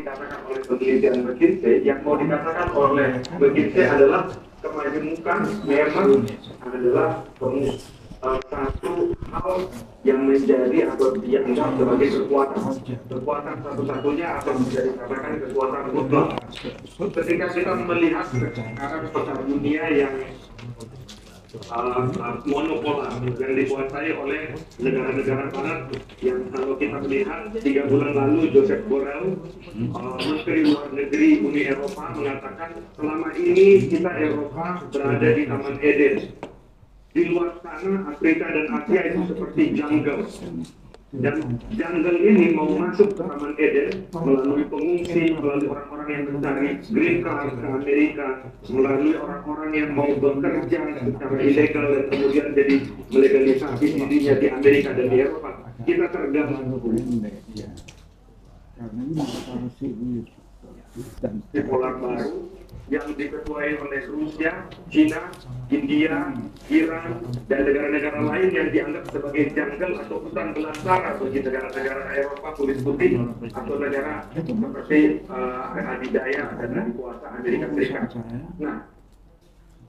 dikatakan oleh penelitian McKinsey, yang mau dikatakan oleh McKinsey adalah kemajemukan memang adalah satu hal yang menjadi atau dianggap sebagai kekuatan satu-satunya atau bisa dikatakan kekuatan mutlak. Ketika kita melihat sekarang peta dunia yang monopolar yang dikuasai oleh negara-negara barat, yang kalau kita melihat 3 bulan lalu Joseph Borrell, Menteri Luar Negeri Uni Eropa, mengatakan selama ini kita Eropa berada di Taman Eden. Di luar sana Afrika dan Asia itu seperti jungle. Dan jungle ini mau masuk ke Taman Eden melalui pengungsi, melalui orang-orang yang mencari green card ke Amerika, melalui orang-orang yang mau bekerja secara ilegal dan kemudian jadi melegalisasi dirinya di Amerika dan di Eropa. Kita tergabung di pola baru yang diketuai oleh Rusia, China, India, Iran, dan negara-negara lain yang dianggap sebagai jungle atau hutan belantara bagi negara-negara Eropa kulit putih atau negara seperti adidaya dan adikuasa Amerika Serikat. Nah,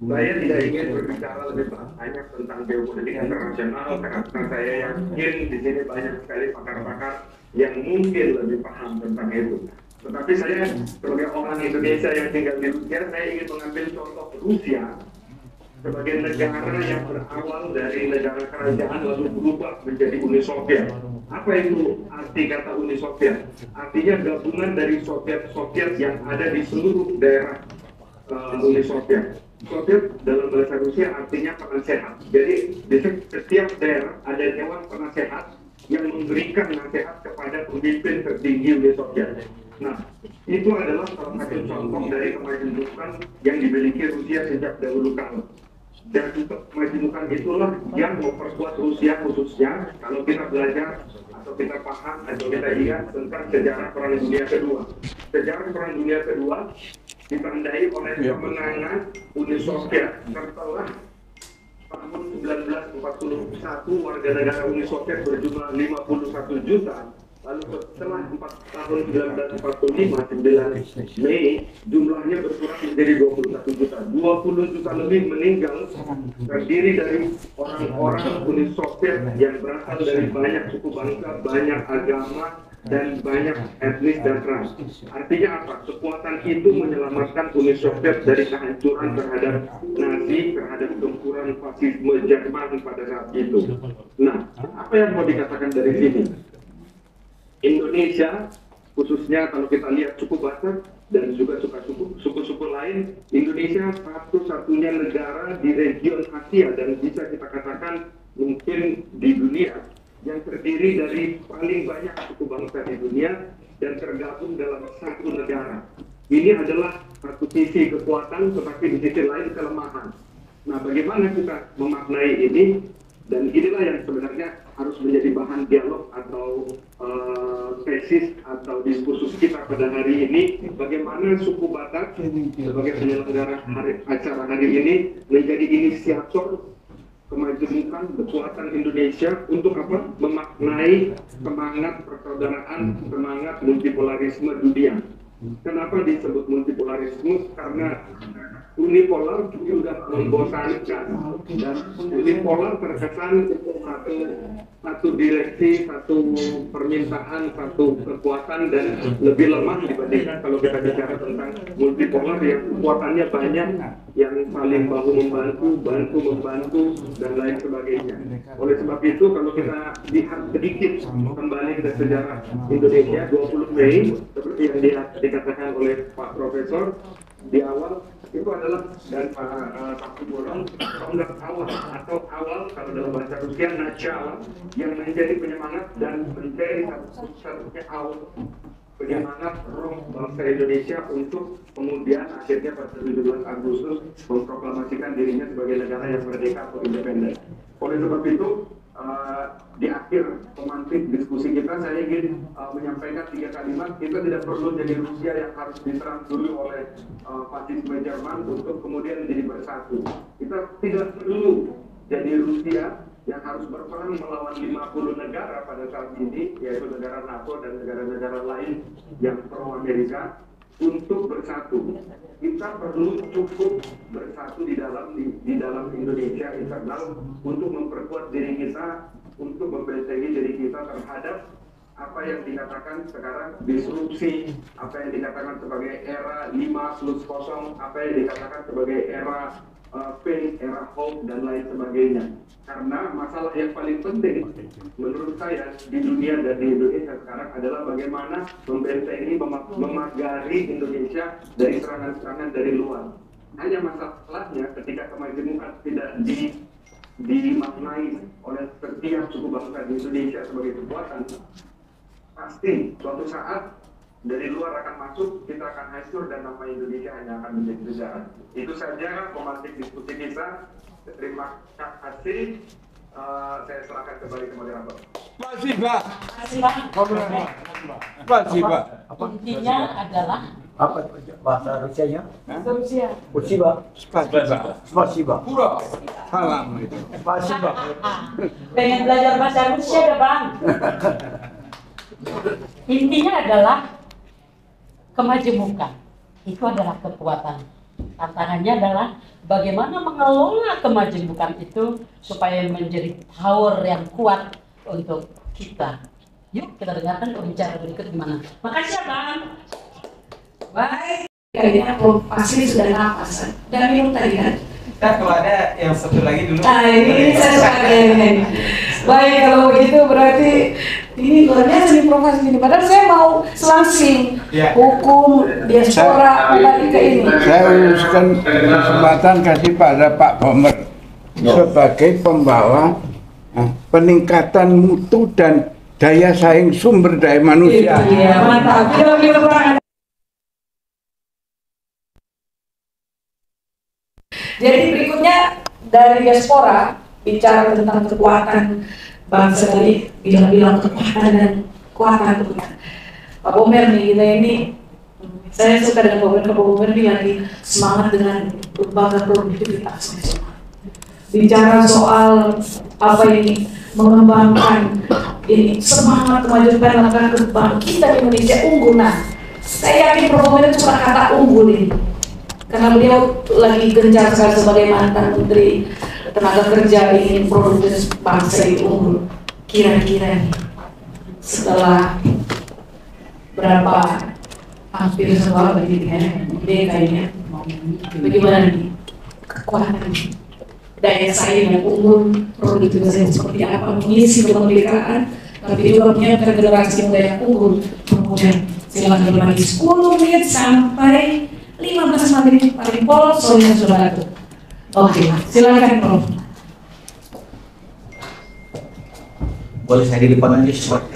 saya tidak ingin berbicara lebih banyak tentang geopolitik internasional karena saya yakin di sini banyak sekali pakar-pakar yang mungkin lebih paham tentang itu. Tetapi saya sebagai orang Indonesia yang tinggal di Rusia, saya ingin mengambil contoh Rusia sebagai negara yang berawal dari negara kerajaan lalu berubah menjadi Uni Soviet. Apa itu arti kata Uni Soviet? Artinya gabungan dari Soviet-Soviet yang ada di seluruh daerah Uni Soviet. Soviet dalam bahasa Rusia artinya penasehat. Jadi di setiap daerah ada dewan penasehat yang memberikan nasihat kepada pemimpin tertinggi Uni Soviet. Nah, itu adalah salah satu contoh dari kemajemukan yang dimiliki Rusia sejak dahulu kala. Dan untuk kemajemukan itulah yang memperkuat Rusia, khususnya kalau kita belajar atau kita paham atau kita ingat tentang sejarah Perang Dunia Kedua. Sejarah Perang Dunia Kedua ditandai oleh kemenangan Uni Soviet setelah tahun 1941 warga negara Uni Soviet berjumlah 51 juta. Lalu setelah 4 tahun 1945, 9 Mei, jumlahnya berkurang menjadi 21 juta. 20 juta lebih meninggal, terdiri dari orang-orang Uni Soviet yang berasal dari banyak suku bangsa, banyak agama, dan banyak etnis dan ras. Artinya apa? Kekuatan itu menyelamatkan Uni Soviet dari kehancuran terhadap Nazi, terhadap gempuran fasisme Jerman pada saat itu. Nah, apa yang mau dikatakan dari sini? Indonesia, khususnya kalau kita lihat suku Batak dan juga suku-suku lain, Indonesia satu-satunya negara di region Asia dan bisa kita katakan mungkin di dunia yang terdiri dari paling banyak suku bangsa di dunia dan tergabung dalam satu negara. Ini adalah satu sisi kekuatan, tetapi di sisi lain kelemahan. Nah, bagaimana kita memaknai ini? Dan inilah yang sebenarnya harus menjadi bahan dialog atau tesis atau diskursus kita pada hari ini. Bagaimana suku Batak sebagai penyelenggara acara hari ini menjadi inisiator kemajemukan kekuatan Indonesia untuk apa? Memaknai semangat persaudaraan, semangat multipolarisme dunia. Kenapa disebut multipolarisme? Karena unipolar sudah membosankan dan unipolar terkesan satu direksi, satu permintaan, satu kekuatan dan lebih lemah dibandingkan kalau kita bicara tentang multipolar yang kekuatannya banyak, yang saling bahu membantu, bantu membantu dan lain sebagainya. Oleh sebab itu kalau kita lihat sedikit kembali ke sejarah Indonesia 20 Mei seperti yang dikatakan oleh Pak Profesor di awal, itu adalah dan Pak Bolong tonggak awal atau awal kalau dalam bahasa Rusia начало yang menjadi penyemangat dan menjadi satu-satunya awal penyemangat roh bangsa Indonesia untuk kemudian akhirnya pada 17 Agustus memproklamasikan dirinya sebagai negara yang merdeka atau independen. Oleh sebab itu di akhir pemantik diskusi kita, saya ingin menyampaikan 3 kalimat. Kita tidak perlu jadi Rusia yang harus diserang dulu oleh fasisme Jerman untuk kemudian menjadi bersatu. Kita tidak perlu jadi Rusia yang harus berperang melawan 50 negara pada saat ini, yaitu negara NATO dan negara-negara lain yang pro-Amerika, untuk bersatu. Kita perlu cukup bersatu di dalam Indonesia internal untuk memperkuat diri kita, untuk membentengi diri kita terhadap apa yang dikatakan sekarang disrupsi, apa yang dikatakan sebagai era 5+0, apa yang dikatakan sebagai era pain, era hope, dan lain sebagainya. Karena masalah yang paling penting menurut saya di dunia dan di Indonesia sekarang adalah bagaimana membentengi, memagari Indonesia dari serangan-serangan dari luar. Hanya masalahnya ketika kemajemukan tidak dimaknai oleh setiap suku bangsa di Indonesia sebagai kekuatan, pasti suatu saat dari luar akan masuk, kita akan hancur dan nama Indonesia hanya akan menjadi sejarah. Itu saja pemantik diskusi kita. Terima kasih. Saya serahkan kembali ke moderator. Masih Pak. Masih Pak. Masih Pak. Intinya adalah Apa bahasa Rusianya? Rusia. Спасибо. Спасибо. Pura. Salam itu. Спасибо. Pengen belajar bahasa Rusia ya Bang. Intinya adalah kemajemukan. Itu adalah kekuatan. Tantangannya adalah bagaimana mengelola kemajemukan itu supaya menjadi power yang kuat untuk kita. Yuk kita dengarkan pembicara berikut gimana. Makasih ya Bang. Baik, kayaknya pasti sudah napas dan minum tadi kan? Kita kalau ada yang satu lagi dulu. Nah ini saya suka ini. Baik, kalau begitu berarti ini luar biasa nih profesi ini. Padahal saya mau selangsing hukum diaspora kembali ke ini. Saya uruskan kesempatan kasih pada Pak Bomer sebagai pembawa peningkatan mutu dan daya saing sumber daya manusia. Iya, mantap. Kita banget. Jadi berikutnya dari diaspora bicara tentang kekuatan bangsa tadi, bilang kekuatan dan kekuatan bukan. Pak Bomer nih kita ini, saya suka dengan Pak Bomer ini lagi semangat dengan berbagai produktivitas. Bicara soal apa ini mengembangkan ini semangat kemajuan akan kebangkitan Indonesia unggul. Nah, saya yakin Pak Bomer itu suka kata unggul ini. Karena beliau lagi gencar sekali sebagai mantan Menteri Tenaga Kerja ingin produktif bangsa itu unggul. Kira-kira nih, setelah berapa hampir sekolah pendidikan kayaknya, bagaimana nih kekuatan daya saing yang unggul, produktivitas seperti apa, mengisi kemerdekaan, tapi juga menyiapkan generasi muda yang unggul. Kemudian silakan berbagi 10 menit sampai 15 menit paling polos soalnya sudah ada. Oke, silakan Prof. Boleh saya di depan aja sesuatu.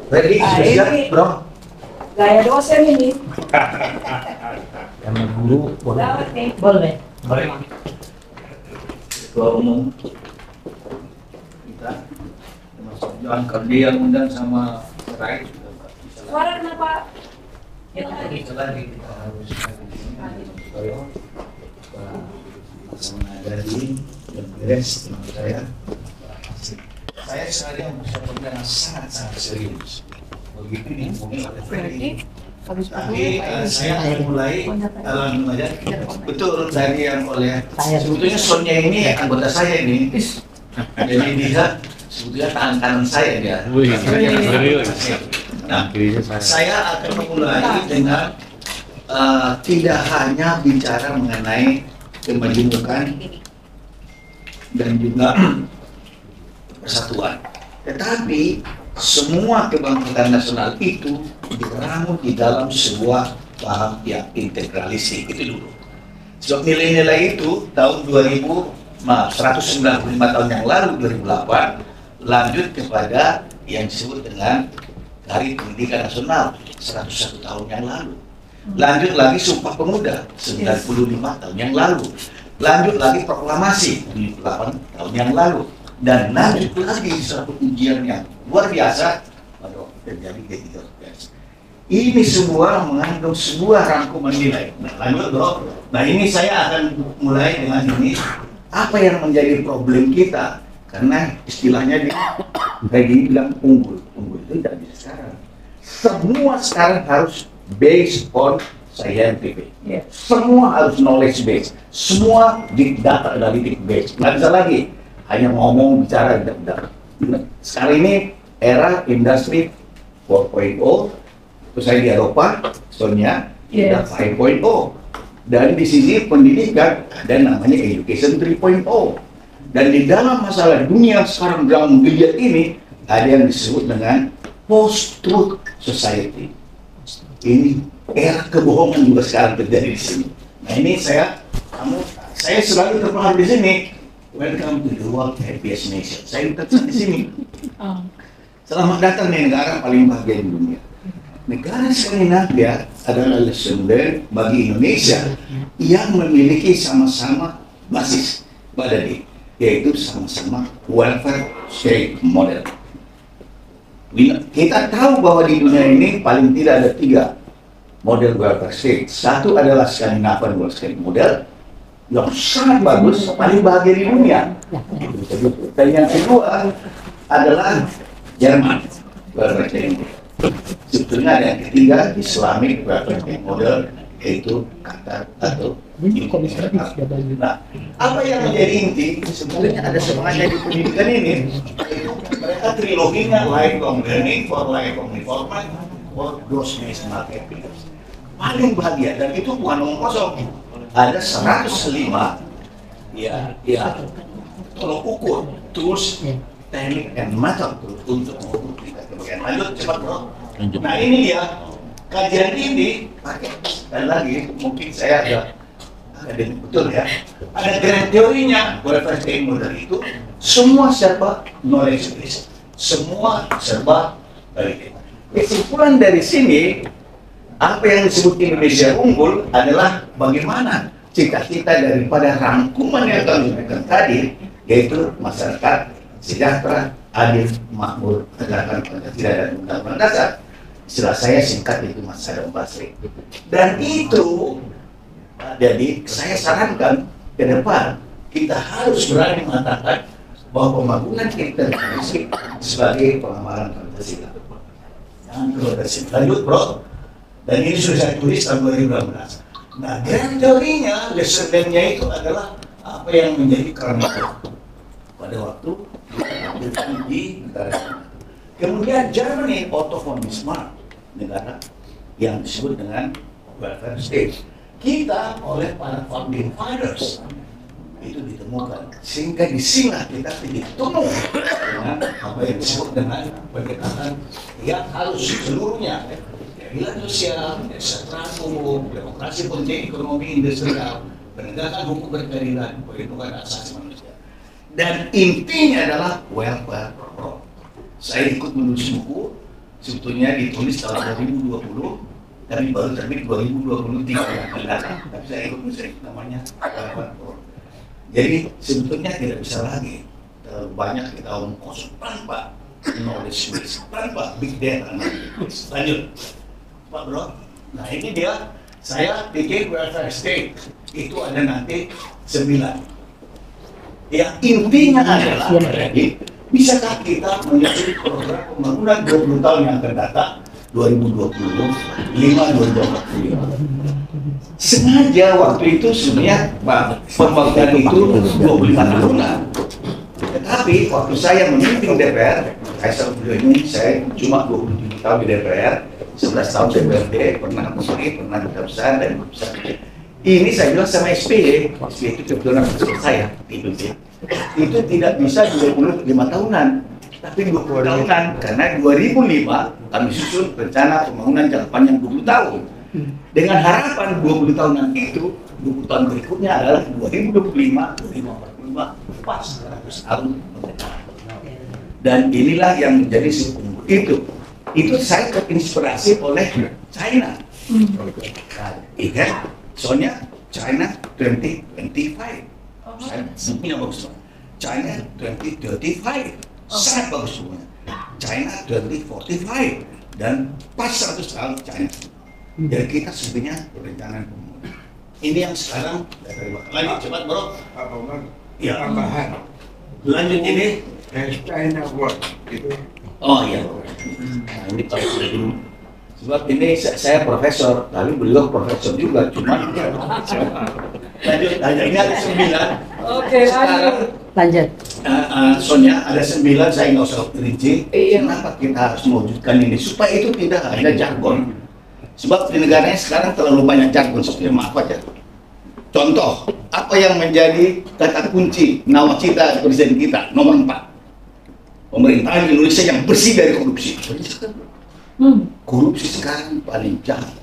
Ready? Sudah siap, Bro? Gaya dosen ini. Yang guru boleh. Dapat nih. Boleh. Boleh. Ketua Umum kita, termasuk Johan Kardi yang undang sama Rai. Suara kenapa? Itu lagi kita harus mengadari dan beres dengan saya seharian bersama dengan sangat serius begitu dihubungi oleh Freddy. Tapi saya akan mulai langsung aja. Betul dari yang oleh sebetulnya Sonia ini anggota saya ini. Jadi dia sebetulnya tangan kanan saya dia. Nah, saya akan memulai dengan tidak hanya bicara mengenai kemajemukan dan juga persatuan, tetapi semua kebangkitan nasional itu diramu di dalam sebuah paham yang integralistik itu dulu. Sebab nilai-nilai itu tahun 195 tahun yang lalu 2008 lanjut kepada yang disebut dengan Hari Pendidikan Nasional 101 tahun yang lalu. Lanjut lagi Sumpah Pemuda 95 tahun yang lalu. Lanjut lagi Proklamasi 78 tahun yang lalu. Dan lanjut lagi suatu ujian yang luar biasa pada waktu terjadi G13. Ini semua mengandung sebuah rangkuman nilai. Nah, lanjut Bro. Nah ini saya akan mulai dengan ini. Apa yang menjadi problem kita Karena istilahnya kayak gini bilang unggul itu tidak bisa sekarang. Semua sekarang harus based on scientific. Semua harus knowledge based. Semua di data analytic based. Nggak bisa lagi hanya ngomong bicara tidak. Sekarang ini era industri 4.0. Terus saya di Eropa, Sonia, ada 5.0. Dan di sini pendidikan ada namanya education 3.0. Dan di dalam masalah dunia sekarang yang menggeliat ini ada yang disebut dengan post-truth society. Ini era kebohongan juga sekarang terjadi di sini. Nah ini saya selalu terpaham di sini. Welcome to the world happiest nation. Saya tetap di sini. Selamat datang di negara paling bahagia di dunia. Negara Skandinavia adalah lesson learned bagi Indonesia yang memiliki sama-sama basis pada diri, yaitu sama-sama welfare state model. Kita tahu bahwa di dunia ini paling tidak ada 3 model welfare state. Satu adalah Scandinavian welfare state model yang sangat bagus, paling bahagia di dunia. Dan yang kedua adalah Jerman welfare state model. Sebetulnya ada yang ketiga Islamic welfare state model, yaitu Qatar atau Nah, apa yang menjadi inti sebetulnya ada semuanya di pendidikan ini. Mereka triloginya lifelong learning for lifelong development for those national happiness. Paling bahagia, dan itu bukan omong kosong. Ada 105 tolong ukur tools, teknik, and method untuk mengukur kita kebahagiaan. Lanjut cepat bro. Nah ini dia kajian ini pakai, dan lagi mungkin saya ada betul ya, ada grand teorinya. Welfare state model itu semua serba knowledge based, semua serba dari kesimpulan dari sini. Apa yang disebut Indonesia unggul adalah bagaimana cita-cita daripada rangkuman yang kami berikan tadi, yaitu masyarakat sejahtera, adil, makmur, tegakkan Pancasila dan Undang-Undang Dasar. Istilah saya singkat itu Mas Adam Basri. Dan itu jadi saya sarankan ke depan kita harus berani mengatakan bahwa pembangunan kita sebagai pengamalan Pancasila. Jangan progresif. Lanjut bro. Dan ini sudah saya tulis tahun 2012. Nah, grand teorinya, lesson learned-nya itu adalah apa yang menjadi kerangka pada waktu di negara. Kemudian Germany autonomous Bismarck, negara yang disebut dengan welfare state. Kita oleh para founding fathers itu ditemukan, sehingga di sini kita ditemu dengan apa yang disebut dengan pendekatan yang harus seluruhnya keadilan sosial, kesejahteraan, demokrasi politik, ekonomi, industrial, penegakan hukum berkeadilan, perlindungan asasi manusia. Dan intinya adalah welfare pro. Saya ikut menulis buku, sebetulnya ditulis tahun 2020, tapi baru terbit 2023 yang akan datang. Tapi saya ikut menulis namanya welfare pro. Jadi sebetulnya tidak bisa lagi terlalu banyak kita omong kosong tanpa knowledge base, tanpa big data analytics. Lanjut. Pak Bro, nah ini dia, saya bikin welfare state, itu ada nanti 9. Yang intinya adalah, bisakah kita menyusun program pembangunan 20 tahun yang akan datang, 2025-2045. Sengaja waktu itu sebenarnya pembangunan itu 25 tahunan. Tetapi waktu saya memimpin DPR, saya cuma 27 tahun di DPR, 11 tahun DPRD, pernah menteri, pernah duta besar dan besar. Ini saya bilang sama SPY itu kebetulan bersama saya dipimpin. Itu tidak bisa 25 tahunan, tapi 20 tahunan, karena 2005 kami susun rencana pembangunan jangka panjang 20 tahun. Dengan harapan 20 tahunan itu, 20 tahun berikutnya adalah 2025, 2045, pas 100 tahun. Dan inilah yang menjadi sumber itu saya terinspirasi oleh China. Iya, soalnya China 2025. Saya semuanya bagus. China 2035. Sangat bagus semuanya. China 2045 dan pas 100 tahun China. Jadi kita sebenarnya perencanaan pembangunan. Ini yang sekarang lanjut cepat bro. Pak Bambang, ya. tambahan. Lanjut ini. China Award gitu. Oh iya. Nah, ini kalau sudah dulu. Sebab ini saya profesor, tapi beliau profesor juga, cuma lanjut. Ini ada 9. Oke, Sekarang Lanjut. Sonia ada 9, saya nggak usah rinci. Iya. Kenapa kita harus mewujudkan ini supaya itu tidak hanya jargon. Sebab di negaranya sekarang terlalu banyak jargon sebenarnya, maaf aja. Contoh, apa yang menjadi kata kunci nawacita presiden kita nomor 4? Pemerintahan Indonesia yang bersih dari korupsi. Korupsi sekarang paling jahat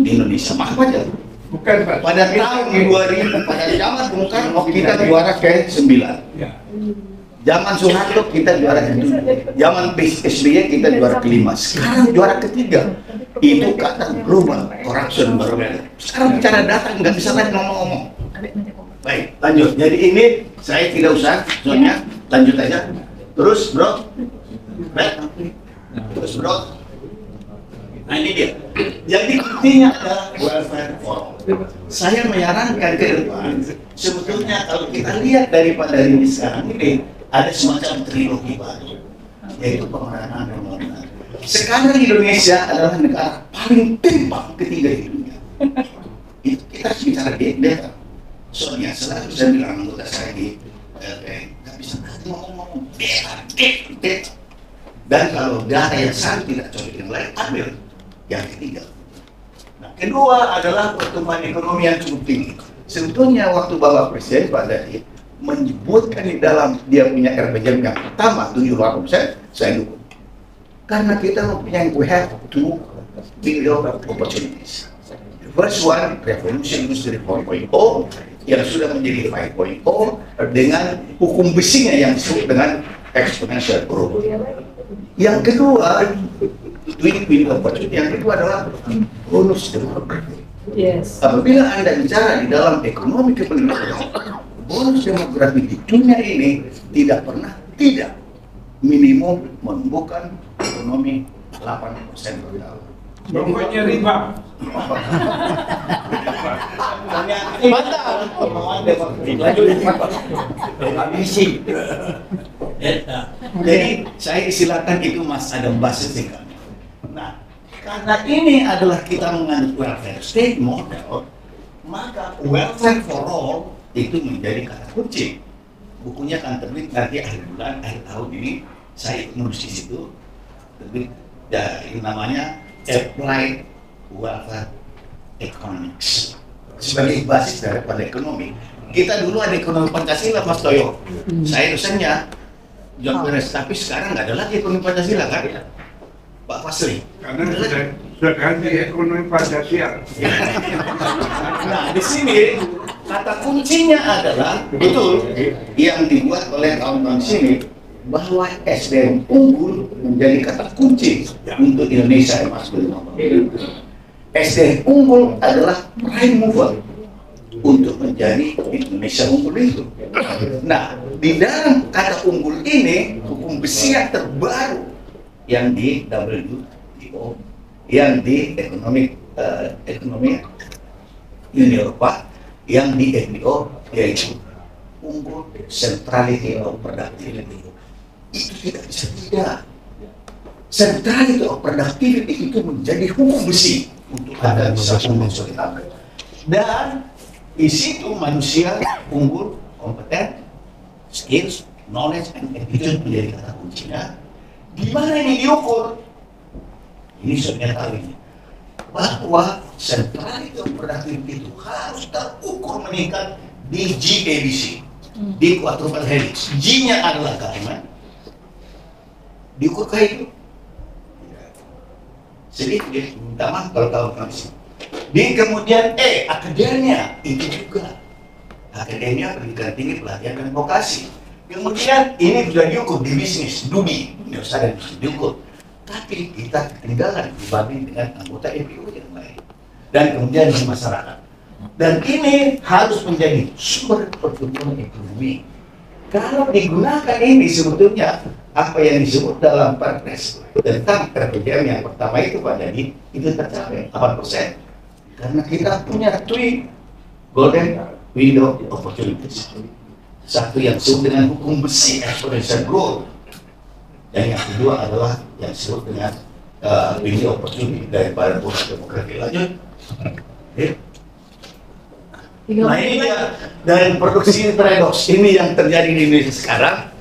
di Indonesia, maaf aja. Bukan Pak. Pada tahun 2000, pada zaman Bung Karno kita juara ke-9. Ya. Zaman Soeharto kita juara ke-7. Zaman SBY kita juara ke-5. Sekarang juara ke-3. Itu kata global corruption barometer. Sekarang bicara data nggak bisa lagi ngomong-ngomong. Baik, lanjut. Jadi ini saya tidak usah, soalnya lanjut aja. Terus bro, terus bro. Nah ini dia. Jadi intinya adalah welfare for all. Saya menyarankan ke depan, sebetulnya kalau kita lihat daripada ini sekarang ini, ada semacam trilogi baru, yaitu pemenangan pembangunan. Sekarang Indonesia adalah negara paling timpang ketiga di dunia. Itu kita harus bicara data. Soalnya selalu saya bilang anggota saya di nggak bisa ngomong-ngomong data. Dan kalau data yang satu tidak cocok yang lain, ambil yang ketiga. Nah, kedua adalah pertumbuhan ekonomi yang cukup tinggi. Sebetulnya waktu Bapak Presiden pada menyebutkan di dalam dia punya RPJM yang pertama 78%, saya dukung. Karena kita mempunyai we have two window opportunities. The first one, revolution industry 4.0 yang sudah menjadi 5.0 dengan hukum besinya yang disebut dengan exponential growth. Yang kedua, window opportunity yang kedua adalah bonus demografi. Yes. Apabila Anda bicara di dalam ekonomi kepentingan, bonus demografi di dunia ini tidak pernah tidak minimum menumbuhkan ekonomi 8% per tahun. Pokoknya riba. Jadi saya istilahkan itu Mas Adam Bassett. Nah, karena ini adalah kita menganut welfare state model, maka welfare for all itu menjadi kata kunci. Bukunya akan terbit nanti akhir bulan, akhir tahun ini. Saya nulis di situ, terbit dari namanya Applied Welfare Economics sebagai basis daripada ekonomi. Kita dulu ada ekonomi Pancasila, Mas Toyo. Saya dosennya John Perez, tapi sekarang nggak ada lagi ekonomi Pancasila kan? Pak Fasli. Karena sudah ganti ekonomi Pancasila. Nah, di sini kata kuncinya adalah betul yang dibuat oleh kawan-kawan sini bahwa SDM unggul menjadi kata kunci untuk Indonesia yang masuk ke SDM unggul adalah prime mover untuk menjadi Indonesia unggul itu. Nah, di dalam kata unggul ini hukum besi yang terbaru yang di WTO, yang di ekonomi Uni Eropa, yang di FBO, yaitu unggul centrality of productivity. Itu tidak bisa tidak. Centrality of productivity itu menjadi hukum besi untuk Anda bisa unggul solidar. Dan di situ manusia unggul, kompeten, skills, knowledge, and attitude menjadi kata kuncinya. Di mana ini diukur? Ini sebenarnya tahu ini bahwa centrality of productivity itu harus terukur meningkat di GABC, di quadruple helix. G-nya adalah government. Diukur kayak itu. Sedikit dia minta maaf kalau tahu kami. Di kemudian akademia itu juga. Akademia pendidikan tinggi, pelatihan dan vokasi. Kemudian ini sudah diukur di bisnis, DUBI, nggak usah ada diukur. Tapi kita ketinggalan dibanding dengan anggota MPU yang lain. Dan kemudian di masyarakat. Dan ini harus menjadi sumber pertumbuhan ekonomi. Kalau digunakan ini sebetulnya apa yang disebut dalam Perpres tentang RPJM yang pertama itu Pak Jadi itu tercapai 8%. Karena kita punya three golden window opportunities. Satu yang disebut dengan hukum besi exponential growth, dan yang kedua adalah yang disebut dengan window opportunity daripada post demografi. Lanjut. Nah ini dia, dan produksi paradoks ini yang terjadi di Indonesia sekarang.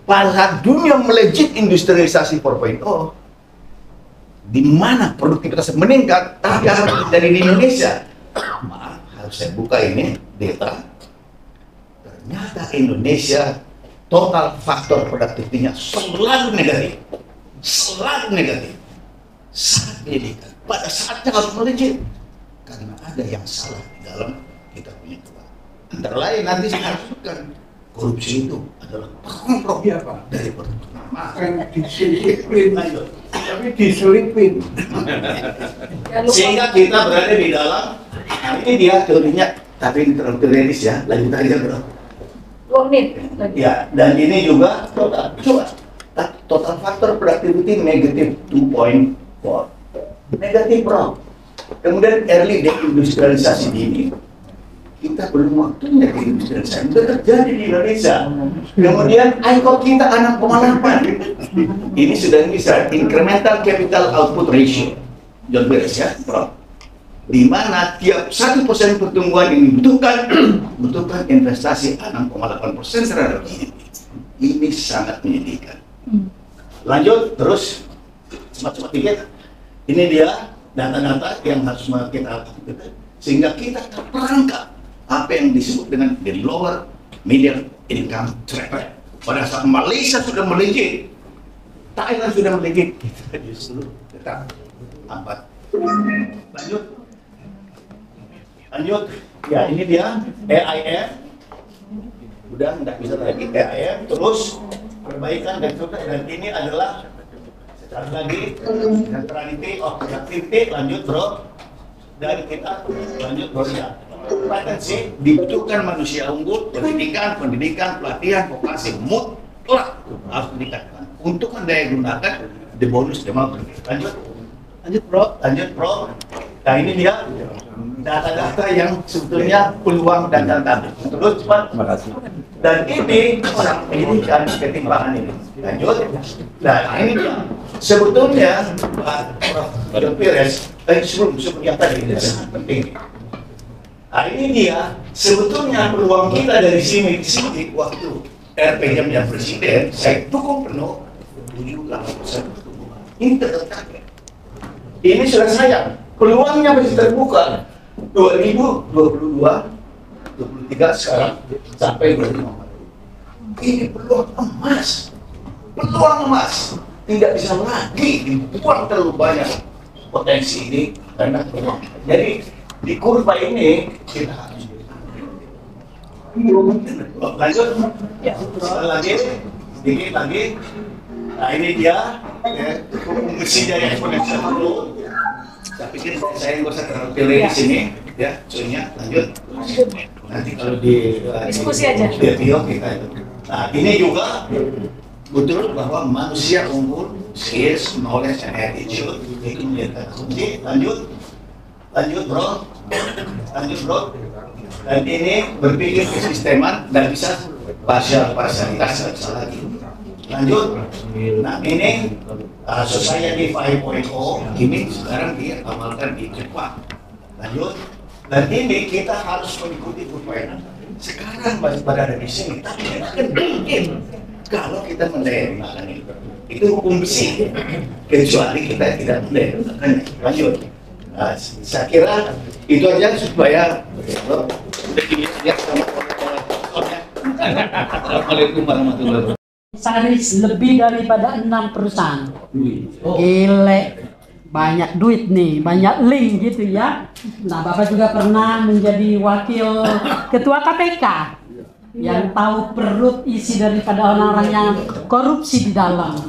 Pada dunia melejit industrialisasi 4.0, di mana produktivitas meningkat, tapi harus terjadi di Indonesia. Maaf, harus saya buka ini data. Ternyata Indonesia total faktor produktivitasnya selalu negatif, selalu negatif. Sangat menyedihkan. Pada saatnya harus melejit, karena ada yang salah di dalam kita punya keuangan. Antara lain nanti saya harus sebutkan, korupsi itu adalah pokok dari pertama. Bukan diselipin, tapi diselipin. Sehingga kita berada di dalam, ini dia teorinya, tapi ini terlalu teoretis ya, lanjut aja bro. 2 menit lagi. Ya, dan ini juga total, coba, total faktor productivity negatif 2.4. Negatif bro. Kemudian early deindustrialisasi ini, kita belum waktunya deindustrialisasi, itu terjadi di Indonesia. Kemudian ICO kita 6,8. Ini sudah bisa incremental capital output ratio, John Beres ya, bro. Di mana tiap 1% pertumbuhan yang dibutuhkan investasi 6,8% terhadap GDP. Ini sangat menyedihkan. Lanjut terus, cepat-cepat dikit. Ini dia data-data yang harus kita lakukan sehingga kita terperangkap apa yang disebut dengan the lower middle income trap. Pada saat Malaysia sudah melejit, Thailand sudah melejit, kita justru tetap lambat. Lanjut, ya ini dia EIM, udah nggak bisa lagi EIM, terus perbaikan dan ini adalah sekali lagi neutrality of productivity. Lanjut bro, dan kita lanjut bro ya. Kompetensi dibutuhkan manusia unggul, pendidikan, pelatihan, vokasi mutlak harus ditingkatkan untuk mendaya gunakan the bonus demografi. Lanjut bro. Nah ini dia data-data yang sebetulnya peluang dan tantangan. Terus cepat. Dan ini kan ketimpangan ini. Lanjut. Nah ini dia. Sebetulnya Prof. Pires, sebelum yang tadi ini sangat penting. Nah ini dia. Sebetulnya peluang kita dari sini ke sini waktu RPJM presiden, saya dukung penuh 78% pertumbuhan. Ini terdekat. Ini sudah sayang. Peluangnya masih terbuka 2022, 23 sekarang sampai 2050. Ini peluang emas, tidak bisa lagi dibuang terlalu banyak potensi ini karena peluang. Jadi di kurva ini kita harus lanjut, lagi, sedikit lagi. Nah ini dia hukum besi dari eksponensial dulu. Saya pikir saya nggak usah terlalu teori di sini, ya. Soalnya lanjut. Nanti kalau di Diskusi aja. Di video kita itu. Nah ini juga betul bahwa manusia unggul, skills, knowledge, and attitude itu menjadi kunci. Lanjut bro. Dan ini berpikir kesisteman dan bisa parsialitas nggak bisa lagi. Lanjut. Nah ini Society 5.0 ini sekarang diamalkan di Jepang. Lanjut. Dan ini kita harus mengikuti kurva. Sekarang masih berada di sini, tapi akan mungkin kalau kita mendayakan itu. Itu hukum besi. Kecuali kita tidak mendayakan. Lanjut. Nah, saya kira itu aja supaya lihat sama Assalamualaikum warahmatullahi wabarakatuh. Saris lebih daripada 6 perusahaan. Gile, banyak duit nih, banyak link gitu ya. Nah, Bapak juga pernah menjadi wakil ketua KPK yang tahu perut isi daripada orang-orang yang korupsi di dalam.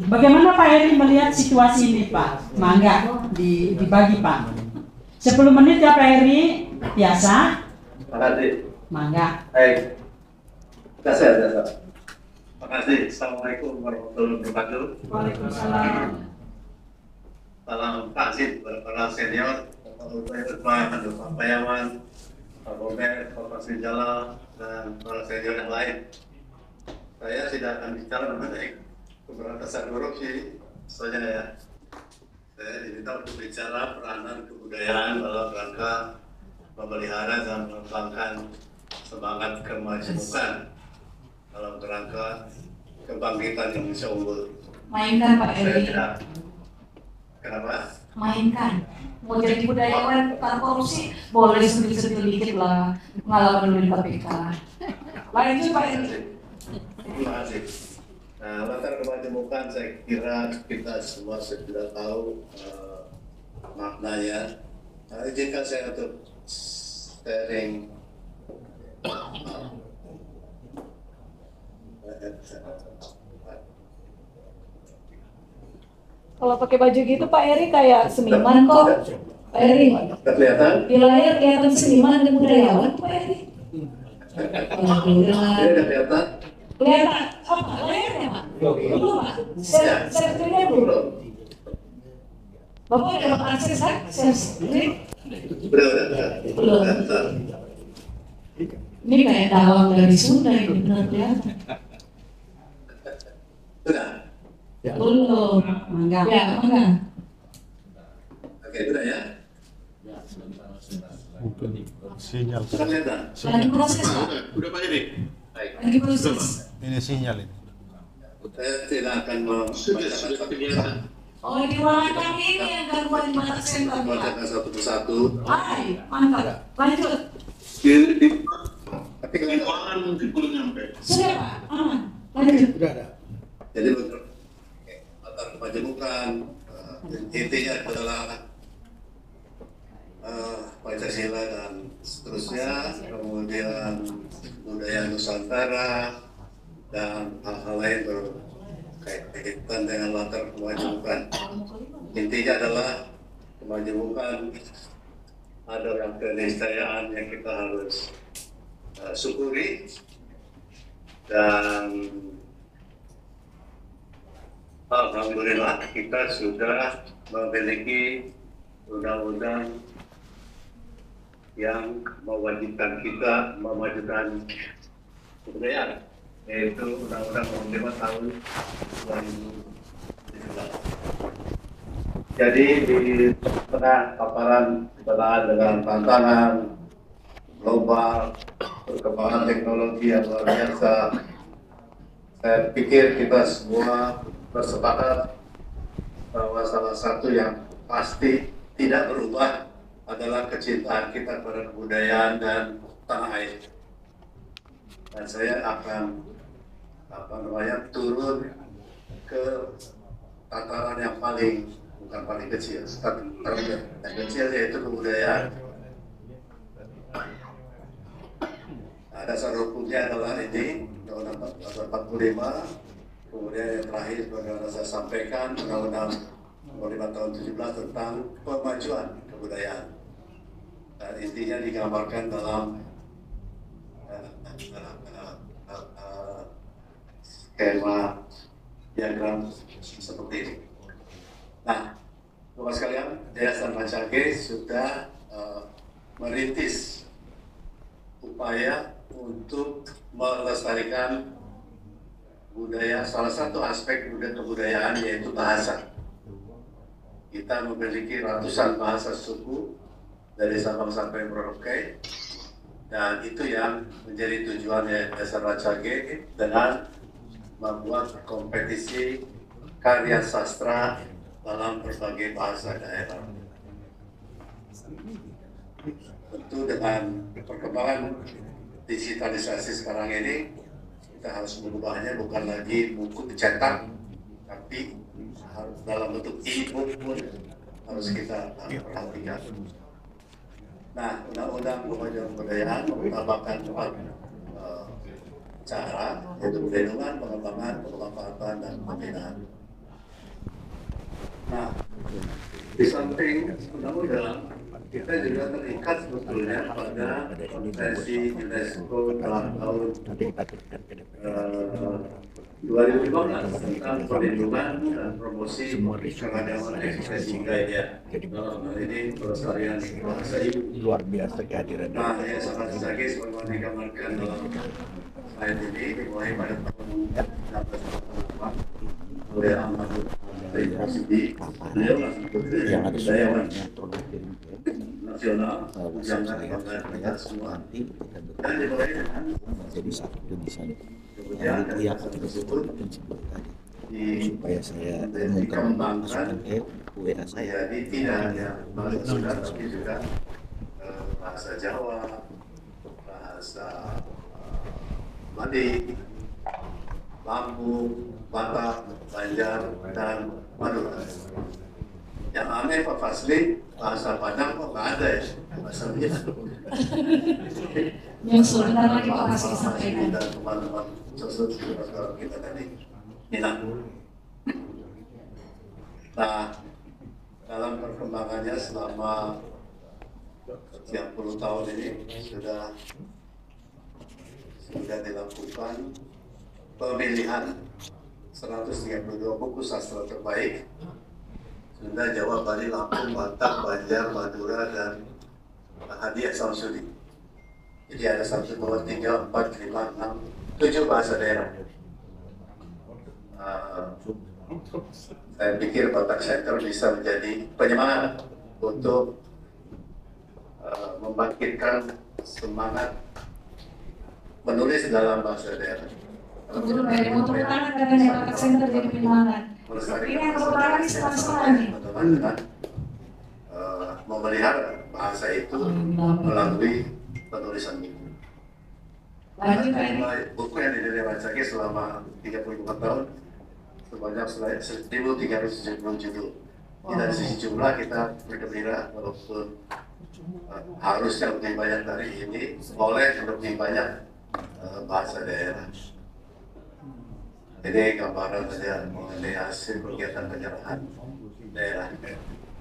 Bagaimana Pak Heri melihat situasi ini Pak? Mangga dibagi Pak. 10 menit ya Pak Heri, biasa. Terima kasih. Mangga. Baik. Terima kasih. Assalamualaikum warahmatullahi wabarakatuh. Waalaikumsalam. Salam kasih para senior, Bapak Ketua, Pak Payawan, Pak Bomer, Bapak Srijala, dan para senior yang lain. Saya tidak akan bicara mengenai pemberantasan korupsi, soalnya ya. Saya diminta untuk bicara peranan kebudayaan dalam rangka memelihara dan mengembangkan semangat kemajemukan dalam rangka kebangkitan Indonesia unggul. Mainkan Pak Saya Eri. tidak. Kenapa? Mainkan. Mau jadi budayawan tanpa korupsi, boleh sentil-sentil dikit lah. Pengalaman dulu di KPK. Lanjut Pak Eri. Terima kasih. Nah, latar kemajemukan saya kira kita semua sudah tahu maknanya. Nah, izinkan saya untuk sharing. Kalau pakai baju gitu Pak Eri kayak seniman kok. Pak Eri, Kelihatan? di layar kelihatan seniman dan budayawan Pak Eri. Alhamdulillah. Ini udah kelihatan? Kelihatan apa? Layarnya Pak? Belum Pak? Sertifikatnya belum? Belum. Bapak udah dapat akses kan? Sertifikat? Udah. Belum. Ini kayak dawang dari Sunda ini benar kelihatan. Sudah? Belum. Mangga. Ya, mana? Oke, sudah ya? Sinyal. Sudah kelihatan? Lagi proses Pak. Udah Pak Edi? Baik. Lagi proses. Ini sinyal ini. Saya tidak akan membacakan satu-satu. Oh, di ruangan kami ini yang gangguan mata senter Pak. Membacakan satu persatu. Hai, mantap. Lanjut. Tapi keuangan mungkin belum nyampe. Sudah Pak, aman. Lanjut. Jadi untuk latar kemajemukan, intinya adalah Pancasila dan seterusnya, kemudian budaya Nusantara dan hal-hal lain berkaitan dengan latar kemajemukan. Intinya adalah kemajemukan adalah keniscayaan yang kita harus syukuri, dan alhamdulillah kita sudah memiliki undang-undang yang mewajibkan kita memajukan kebudayaan, yaitu Undang-Undang Nomor 5 Tahun 2017. Jadi di tengah paparan dengan tantangan global, perkembangan teknologi yang luar biasa, saya pikir kita semua bersepakat bahwa salah satu yang pasti tidak berubah adalah kecintaan kita pada kebudayaan dan tanah air. Dan saya akan turun ke tataran yang bukan paling kecil, tapi yang kecil yaitu kebudayaan. Nah, dasar hukumnya adalah ini Undang-Undang 45, kemudian yang terakhir bagaimana saya sampaikan Undang-Undang Nomor 5 Tahun 17 tentang pemajuan kebudayaan. Dan intinya digambarkan dalam skema diagram seperti ini. Nah, Bapak sekalian, Yayasan Mancage sudah merintis upaya untuk melestarikan budaya. Salah satu aspek kebudayaan yaitu bahasa. Kita memiliki ratusan bahasa suku dari Sabang sampai Merauke, dan itu yang menjadi tujuan Yayasan Mancage dengan membuat kompetisi karya sastra dalam berbagai bahasa daerah. Tentu dengan perkembangan digitalisasi sekarang ini, kita harus mengubahnya bukan lagi buku dicetak, tapi harus dalam bentuk e-book pun harus kita perhatikan. Nah, Undang-Undang Pemajuan Kebudayaan menambahkan 4 cara, yaitu perlindungan, pengembangan, pemanfaatan, dan pembinaan. Nah, Di samping undang-undang, kita juga terikat sebetulnya pada konvensi UNESCO tahun 2015 tentang perlindungan dan promosi keragaman ekspresi budaya. Dalam hal ini pelestarian bahasa ibu. Luar biasa kehadiran. Nah, yang sangat strategis sebagaimana digambarkan dalam slide ini dimulai pada tahun 1948 oleh Ahmad Rifasidi, beliau yang ada budayawan nasional nasional jangan bangga dengan semua. Dan dimulai dengan jadi satu di sana. kemudian Yang yang tersebut supaya saya dikembangkan WA saya. menjadi tidak hanya bahasa Sunda tapi juga bahasa Jawa, bahasa Madi, Lampung, Batak, Banjar, dan Madura. Yang aneh Pak Fasli, bahasa Padang kok nggak ada ya, bahasa Minang. Yang sebentar lagi Pak Fasli sampaikan. Dan teman-teman saudara kita tadi Minang. Nah, dalam perkembangannya selama sekian puluh tahun ini sudah dilakukan pemilihan 132 buku sastra terbaik Sunda, Jawa, Bali, Lampung, Batak, Banjar, Madura, dan Hadiah Samsudi. Jadi ada 1, 2, 3, 4, 5, 6, 7 bahasa daerah. Saya pikir Batak Center bisa menjadi penyemangat untuk membangkitkan semangat menulis dalam bahasa daerah. Untuk tepuk tangan katanya Batak Center jadi penyemangat. Ini yang tepuk tangan ini setelah nih. Dengan memelihara bahasa itu melalui penulisan buku. Lanjut Pak Edi. Buku yang dibaca selama 34 tahun sebanyak 1.370 judul. Dari sisi jumlah kita bergembira walaupun harusnya lebih banyak dari ini, oleh lebih banyak bahasa daerah. Ini gambaran saja mengenai hasil kegiatan penyerahan daerah.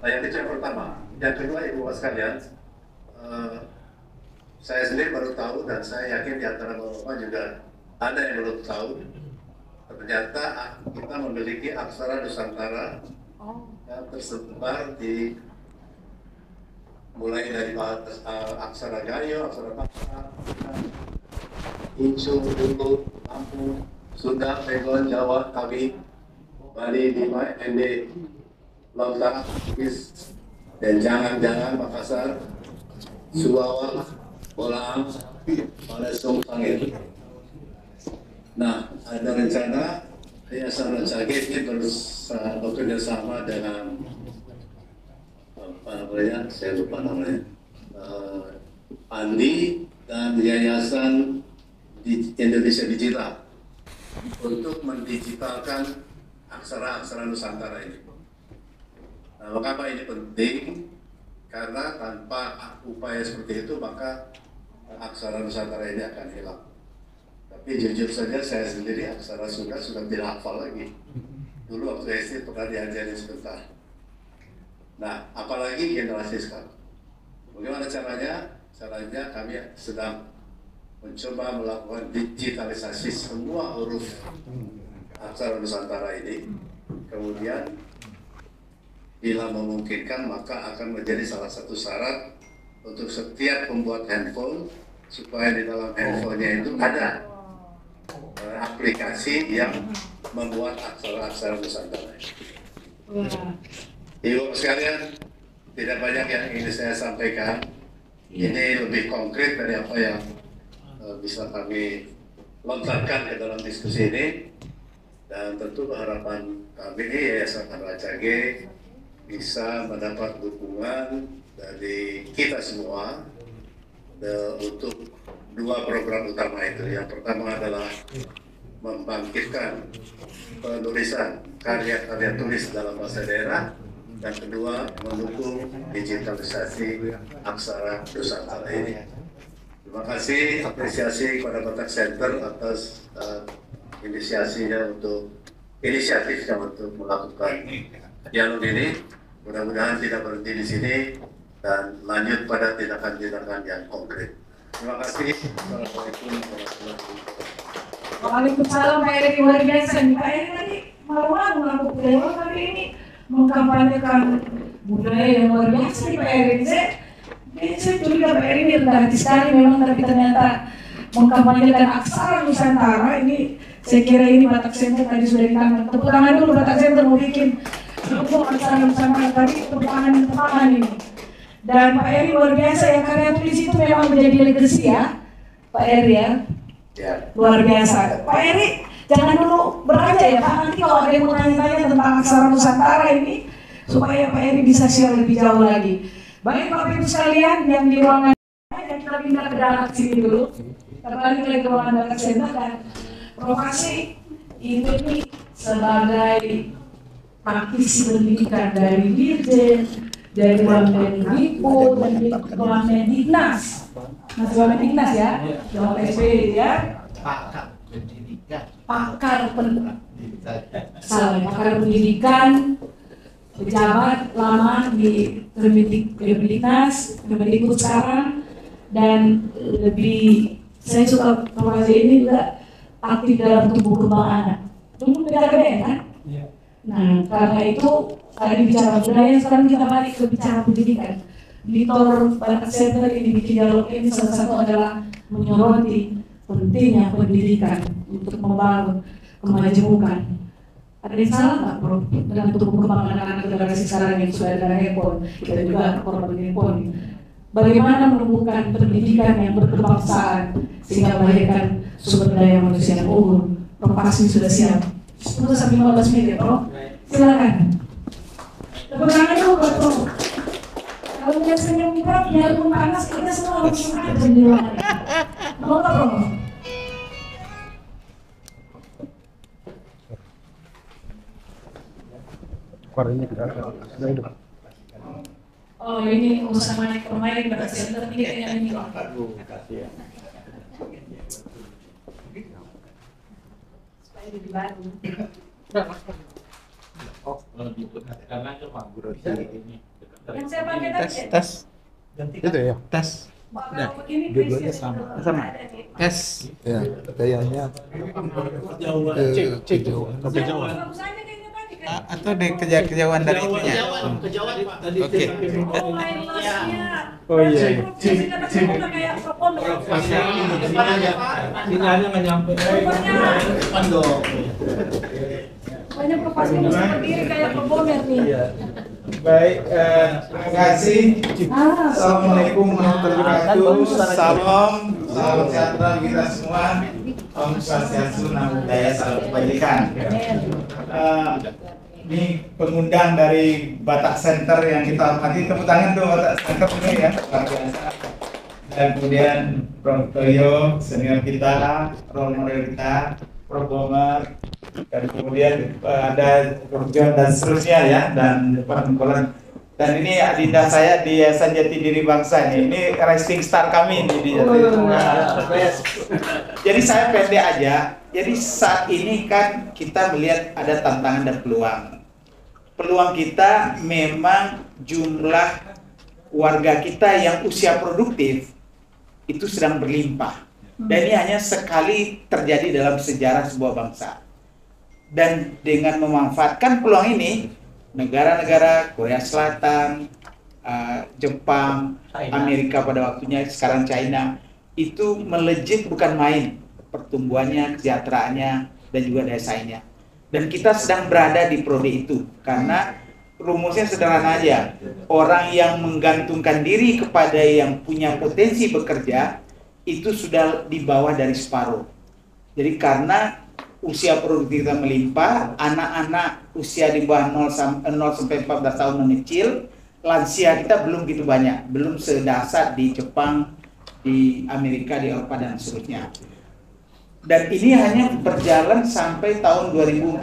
Nah, yang itu yang pertama. Yang kedua, Ibu Bapak sekalian, saya sendiri baru tahu dan saya yakin di antara Bapak juga ada yang belum tahu. Ternyata kita memiliki aksara Nusantara yang tersebar di mulai dari aksara Gayo, aksara Paksa, Incu, Bulu, Lampung, Sunda, Pegon, Jawa, Kawi, Bali, Bima, Ende, Lauta, Bugis, dan jangan-jangan Makassar, Suwawa, Bolang, Palesung, Sangir. Nah, ada rencana Yayasan Rancage ini bekerja sama dengan apa namanya, saya lupa namanya, Andi dan Yayasan Indonesia Digital untuk mendigitalkan aksara-aksara Nusantara ini. Nah, mengapa ini penting? Karena tanpa upaya seperti itu maka aksara Nusantara ini akan hilang. Tapi jujur saja saya sendiri aksara Sunda sudah tidak hafal lagi. Dulu waktu SD pernah diajarin sebentar. Nah, apalagi generasi sekarang. Bagaimana caranya? Caranya kami sedang mencoba melakukan digitalisasi semua huruf aksara Nusantara ini. Kemudian bila memungkinkan maka akan menjadi salah satu syarat untuk setiap pembuat handphone supaya di dalam handphonenya itu ada aplikasi yang membuat aksara-aksara Nusantara. Ibu sekalian, tidak banyak yang ingin saya sampaikan. Ini lebih konkret dari apa yang bisa kami lontarkan ke dalam diskusi ini. Dan tentu harapan kami Yayasan Rancage bisa mendapat dukungan dari kita semua untuk dua program utama itu. Yang pertama adalah membangkitkan penulisan karya-karya tulis dalam bahasa daerah, dan kedua mendukung digitalisasi aksara Nusantara ini. Terima kasih, apresiasi kepada Batak Center atas inisiatifnya untuk melakukan dialog ini. Mudah-mudahan tidak berhenti di sini dan lanjut pada tindakan-tindakan yang konkret. Terima kasih. Assalamualaikum warahmatullahi wabarakatuh. Waalaikumsalam Pak Erik, luar biasa nih Pak Erik tadi malu-malu ngaku dewa, tapi ini mengkampanyekan budaya yang luar biasa nih Pak Erik. Saya curiga Pak Erik ini rendah hati sekali memang, tapi ternyata mengkampanyekan aksara Nusantara ini. Saya kira ini Batak Center tadi sudah ditangkap. Tepuk tangan dulu Batak Center mau bikin aksara Nusantara tadi, tepuk tangan ini. Dan Pak Eri luar biasa ya, karya tulis itu memang menjadi legacy ya Pak Eri ya. Luar biasa. Pak Eri jangan dulu beraja ya Pak, nanti kalau ada yang mau tanya-tanya tentang aksara Nusantara ini supaya Pak Eri bisa share lebih jauh lagi. Baik Bapak Ibu sekalian yang di ruangan yang kita pindah ke dalam sini dulu. Kita balik lagi ke ruangan Batak Center dan Profesi ini sebagai praktisi pendidikan dari Dirjen, dari Wamendipo, dan Wamendiknas. Masih Wamendiknas ya, WSP ya. Pakar pendidikan. Pakar pendidikan, pejabat lama di Kemendiknas, Kemendikbud sekarang, dan lebih saya suka profesi ini juga aktif dalam tumbuh kembang anak. Tumbuh beda-beda kan? Nah, karena itu tadi bicara budaya, sekarang kita balik ke bicara pendidikan. Di Tor Batak Center ini bikin dialog ini salah satu adalah menyoroti pentingnya pendidikan untuk membangun kemajemukan. Ada yang salah nggak, Bro? Dengan tumbuh kembang anak-anak generasi sekarang yang sudah ada handphone, kita juga korban handphone. Bagaimana menumbuhkan pendidikan yang berkebangsaan sehingga melahirkan sumber daya manusia yang unggul. Prof. Asmi sudah siap. 10 sampai 15 menit, Prof. Silakan. Tepuk tangan dulu, Prof. Kalau lihat senyum Prof, biarpun panas, kita semua langsung aja di luar. Mau nggak, Prof? Suaranya kita sudah hidup. Oh, ini urusan pemain Batak Center ini kayaknya ini. Supaya lebih baru. Yang saya pakai tadi ya? Tes. Itu ya. Tes. Nah, dua-duanya sama. Tes. Ya, gayanya. Kejauhan. Bagus aja kayaknya tadi kan. Atau kejauhan dari itunya? Oke. Oh, main lasnya. Oh iya. Kayak proponer. Sinyalnya nggak nyampe. Depan dong. Banyak profesi yang berdiri kayak proponer nih. Baik, terima kasih. Assalamualaikum warahmatullahi wabarakatuh. Salam sejahtera kita semua. Om Swastiastu, Namo Buddhaya, salam kebajikan. Ini pengundang dari Batak Center yang kita hormati. Tepuk tangan tuh Batak Center ini ya, luar biasa. Dan kemudian Prof. Toyo, senior kita, role model kita, Prof. Bomer, dan kemudian ada Prof. John dan seterusnya ya, dan Pak Nikolan. Dan ini adinda saya di Yayasan Jati Diri Bangsa ini rising star kami ini di Jati Diri Bangsa. Jadi saya pendek aja. Jadi saat ini kan kita melihat ada tantangan dan peluang. Peluang kita memang jumlah warga kita yang usia produktif itu sedang berlimpah. Dan ini hanya sekali terjadi dalam sejarah sebuah bangsa. Dan dengan memanfaatkan peluang ini, negara-negara Korea Selatan, Jepang, Amerika pada waktunya, sekarang China, itu melejit bukan main pertumbuhannya, kesejahteraannya, dan juga daya saingnya. Dan kita sedang berada di prodi itu, karena rumusnya sederhana aja. Orang yang menggantungkan diri kepada yang punya potensi bekerja, itu sudah di bawah dari separuh. Jadi karena usia produktif kita melimpah, anak-anak usia di bawah 0 sampai 14 tahun mengecil, lansia kita belum gitu banyak, belum sedahsyat di Jepang, di Amerika, di Eropa dan seterusnya. Dan ini hanya berjalan sampai tahun 2045.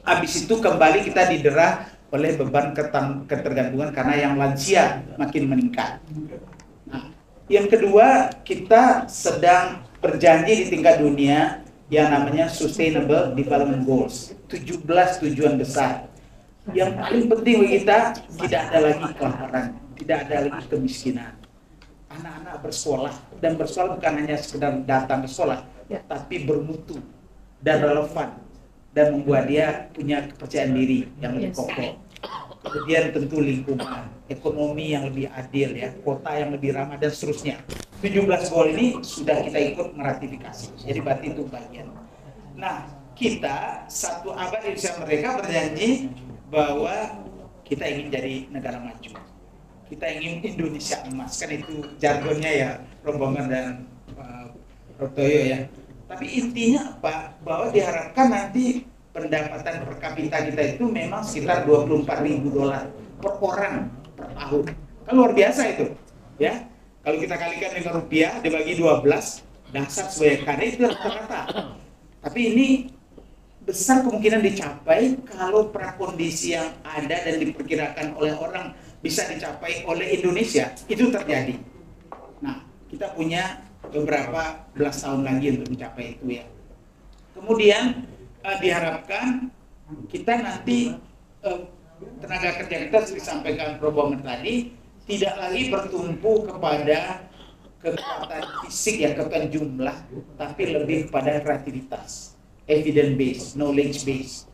Habis itu kembali kita didera oleh beban ketergantungan karena yang lansia makin meningkat. Nah, yang kedua, kita sedang berjanji di tingkat dunia yang namanya Sustainable Development Goals, 17 tujuan besar. Yang paling penting bagi kita, tidak ada lagi kelaparan, tidak ada lagi kemiskinan. Anak-anak bersekolah, dan bersekolah bukan hanya sekedar datang ke sekolah, tapi bermutu dan relevan, dan membuat dia punya kepercayaan diri yang lebih kokoh. Kemudian tentu lingkungan, ekonomi yang lebih adil, ya, kota yang lebih ramah, dan seterusnya. 17 goal ini sudah kita ikut meratifikasi, jadi berarti itu bagian. Nah, kita satu abad Indonesia Merdeka berjanji bahwa kita ingin jadi negara maju. Kita ingin Indonesia emas, kan itu jargonnya ya, rombongan dan Prof. Toyo ya. Tapi intinya apa? Bahwa diharapkan nanti pendapatan per kapita kita itu memang sekitar $24.000 per orang per tahun. Kan luar biasa itu, ya. Kalau kita kalikan dengan rupiah dibagi 12, dasar sebagai karya itu rata-rata. Tapi ini besar kemungkinan dicapai kalau prakondisi yang ada dan diperkirakan oleh orang bisa dicapai oleh Indonesia, itu terjadi. Nah, kita punya beberapa belas tahun lagi untuk mencapai itu ya. Kemudian diharapkan kita nanti tenaga kerja kita seperti disampaikan Prof. Bomer tadi tidak lagi bertumpu kepada kekuatan fisik ya, kekuatan jumlah, tapi lebih kepada kreativitas, evidence based, knowledge based.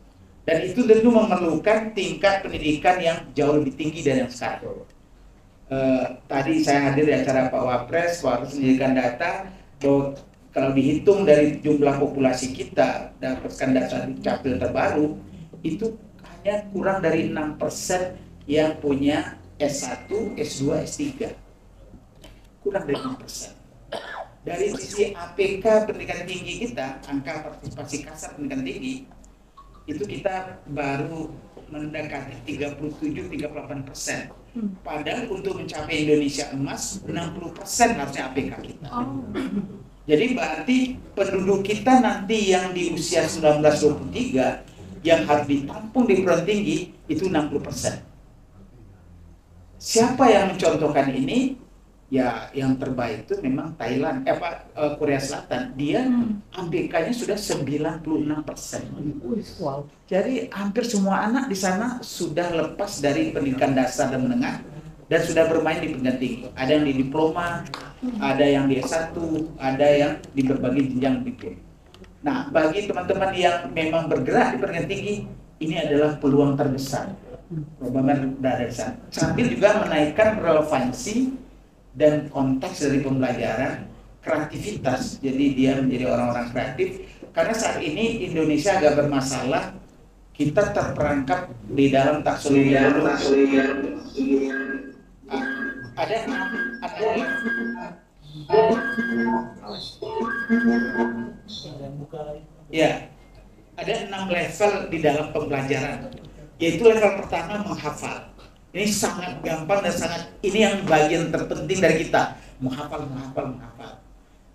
Dan itu tentu memerlukan tingkat pendidikan yang jauh lebih tinggi dari yang sekarang. Tadi saya hadir di acara Pak Wapres, Pak Wapres menjadikan data bahwa kalau dihitung dari jumlah populasi kita, dapatkan data capil terbaru, itu hanya kurang dari 6% yang punya S1, S2, S3. Kurang dari 6%. Dari sisi APK pendidikan tinggi kita, angka partisipasi kasar pendidikan tinggi, itu kita baru mendekati 37-38%. Padahal untuk mencapai Indonesia emas 60% harusnya APK kita. Jadi berarti penduduk kita nanti yang di usia 19-23 yang harus ditampung di perguruan tinggi itu 60%. Siapa yang mencontohkan ini? Ya, yang terbaik itu memang Thailand, Korea Selatan. Dia APK-nya sudah 96%. Wow. Jadi hampir semua anak di sana sudah lepas dari pendidikan dasar dan menengah dan sudah bermain di pendidikan tinggi. Ada yang di diploma, ada yang di S1, ada yang di berbagai jenjang tinggi. Nah, bagi teman-teman yang memang bergerak di pendidikan tinggi, ini adalah peluang terbesar. Program dari sana. Sambil juga menaikkan relevansi dan konteks dari pembelajaran, kreativitas, jadi dia menjadi orang-orang kreatif. Karena saat ini Indonesia agak bermasalah, kita terperangkap di dalam taksonomi. Ada 6 level di dalam pembelajaran, yaitu level pertama menghafal. Ini sangat gampang dan ini yang bagian terpenting dari kita, menghafal.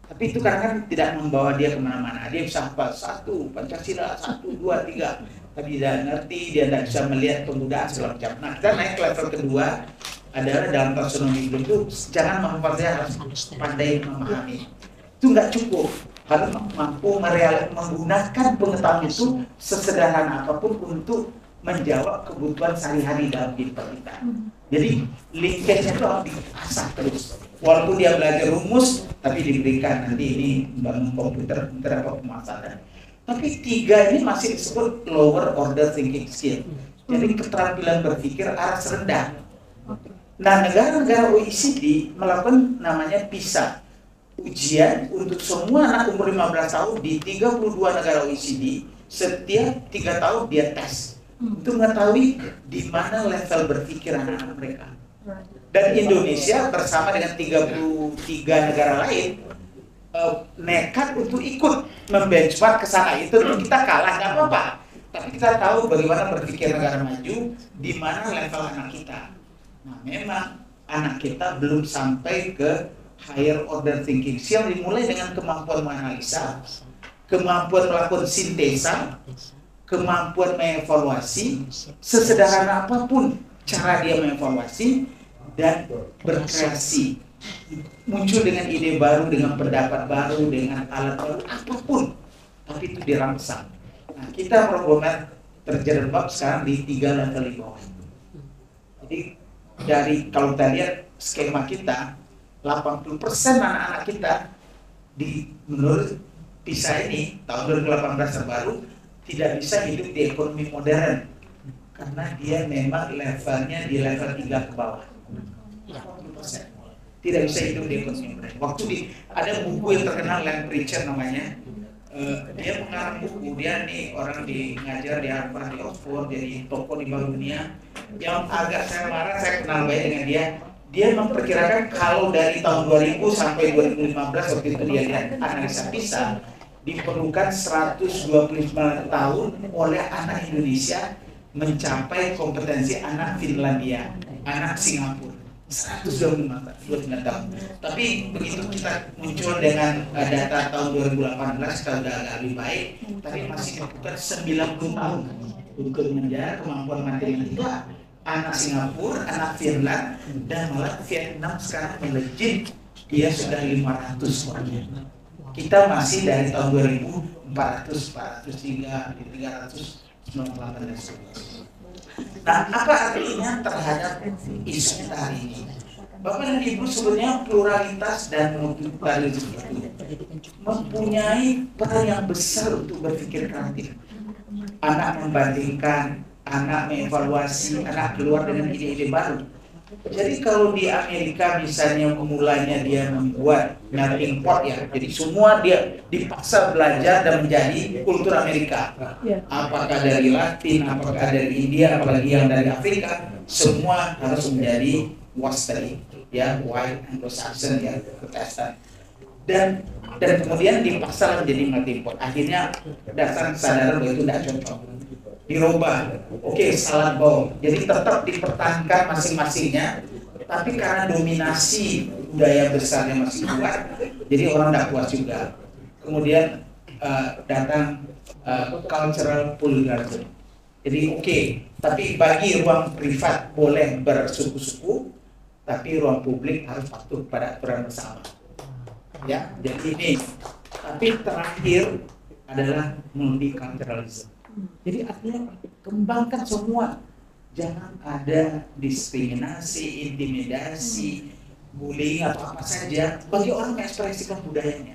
Tapi itu kadang-kadang tidak membawa dia kemana-mana. Dia bisa hafal 1, Pancasila, 1, 2, 3, tapi tidak ngerti, dia tidak bisa melihat penggunaan segala macam. Nah, kita naik ke level kedua adalah dalam taksonomi itu jangan menghafal, saya harus pandai memahami. Itu nggak cukup, harus mampu menggunakan pengetahuan itu sesederhana apapun untuk menjawab kebutuhan sehari-hari dalam kehidupan kita. Jadi linkage-nya itu harus diasah terus. Walaupun dia belajar rumus, tapi diberikan nanti ini membangun komputer apa pemasaran. Tapi 3 ini masih disebut lower order thinking skill. Jadi keterampilan berpikir aras rendah. Nah, negara-negara OECD melakukan namanya PISA. Ujian untuk semua anak umur 15 tahun di 32 negara OECD, setiap 3 tahun dia tes untuk mengetahui di mana level berpikir anak-anak mereka. Dan Indonesia bersama dengan 33 negara lain nekat untuk ikut membenchmark ke sana. Itu kita kalah nggak apa-apa, tapi kita tahu bagaimana berpikir negara maju, di mana level anak kita. Nah, memang anak kita belum sampai ke higher order thinking skill, dimulai dengan kemampuan menganalisa, kemampuan melakukan sintesa, kemampuan mengevaluasi, sesederhana apapun cara dia mengevaluasi dan berkreasi, muncul dengan ide baru, dengan pendapat baru, dengan alat baru, apapun, tapi itu dirangsang. Nah, kita Prof. Bomer terjerembab sekarang di 3 level di bawah. Jadi dari kalau kita lihat skema kita, 80% anak-anak kita menurut PISA ini tahun 2018 terbaru tidak bisa hidup di ekonomi modern karena dia memang levelnya di level 3 ke bawah. 80% tidak bisa hidup di ekonomi modern. Ada buku yang terkenal, Len Pritchard namanya. Dia mengarang buku, dia nih orang ngajar di Harvard, di Oxford, jadi tokoh di Bank Dunia. Yang agak saya marah, saya kenal baik dengan dia memperkirakan kalau dari tahun 2000 sampai 2015 waktu itu dia lihat analisa PISA, diperlukan 125 tahun oleh anak Indonesia mencapai kompetensi anak Finlandia, anak Singapura. 125 tahun. Tapi begitu kita muncul dengan data tahun 2018 kita sudah agak lebih baik, tapi masih membutuhkan 90 tahun untuk menjaga kemampuan matematika anak Singapura, anak Finland, dan malah Vietnam sekarang melejit, dia sudah 500 orang. Kita masih dari tahun 2000 400, 403, 398 dan seterusnya. Nah, apa artinya terhadap isu hari ini? Bapak dan Ibu, sebenarnya pluralitas dan multikulturalisme itu mempunyai peran yang besar untuk berpikir kreatif. Anak membandingkan, anak mengevaluasi, anak keluar dengan ide-ide baru. Jadi kalau di Amerika misalnya mulanya dia membuat melting pot ya, jadi semua dia dipaksa belajar dan menjadi kultur Amerika. Apakah dari Latin, apakah dari India, apalagi yang dari Afrika, semua harus menjadi Western, ya, White Anglo-Saxon, ya, Protestan. Dan kemudian dipaksa menjadi melting pot. Akhirnya dasar kesadaran bahwa itu tidak cocok. Dirubah, oke, salah bohong. Jadi tetap dipertahankan masing-masingnya, tapi karena dominasi budaya besarnya masih kuat, jadi orang tidak puas juga. Kemudian datang cultural pluralism. Jadi oke, tapi bagi ruang privat boleh bersuku-suku, tapi ruang publik harus patuh pada aturan bersama. Ya, jadi ini. Tapi terakhir adalah multiculturalism. Jadi artinya kembangkan semua, jangan ada diskriminasi, intimidasi, bullying atau apa saja bagi orang mengekspresikan budayanya.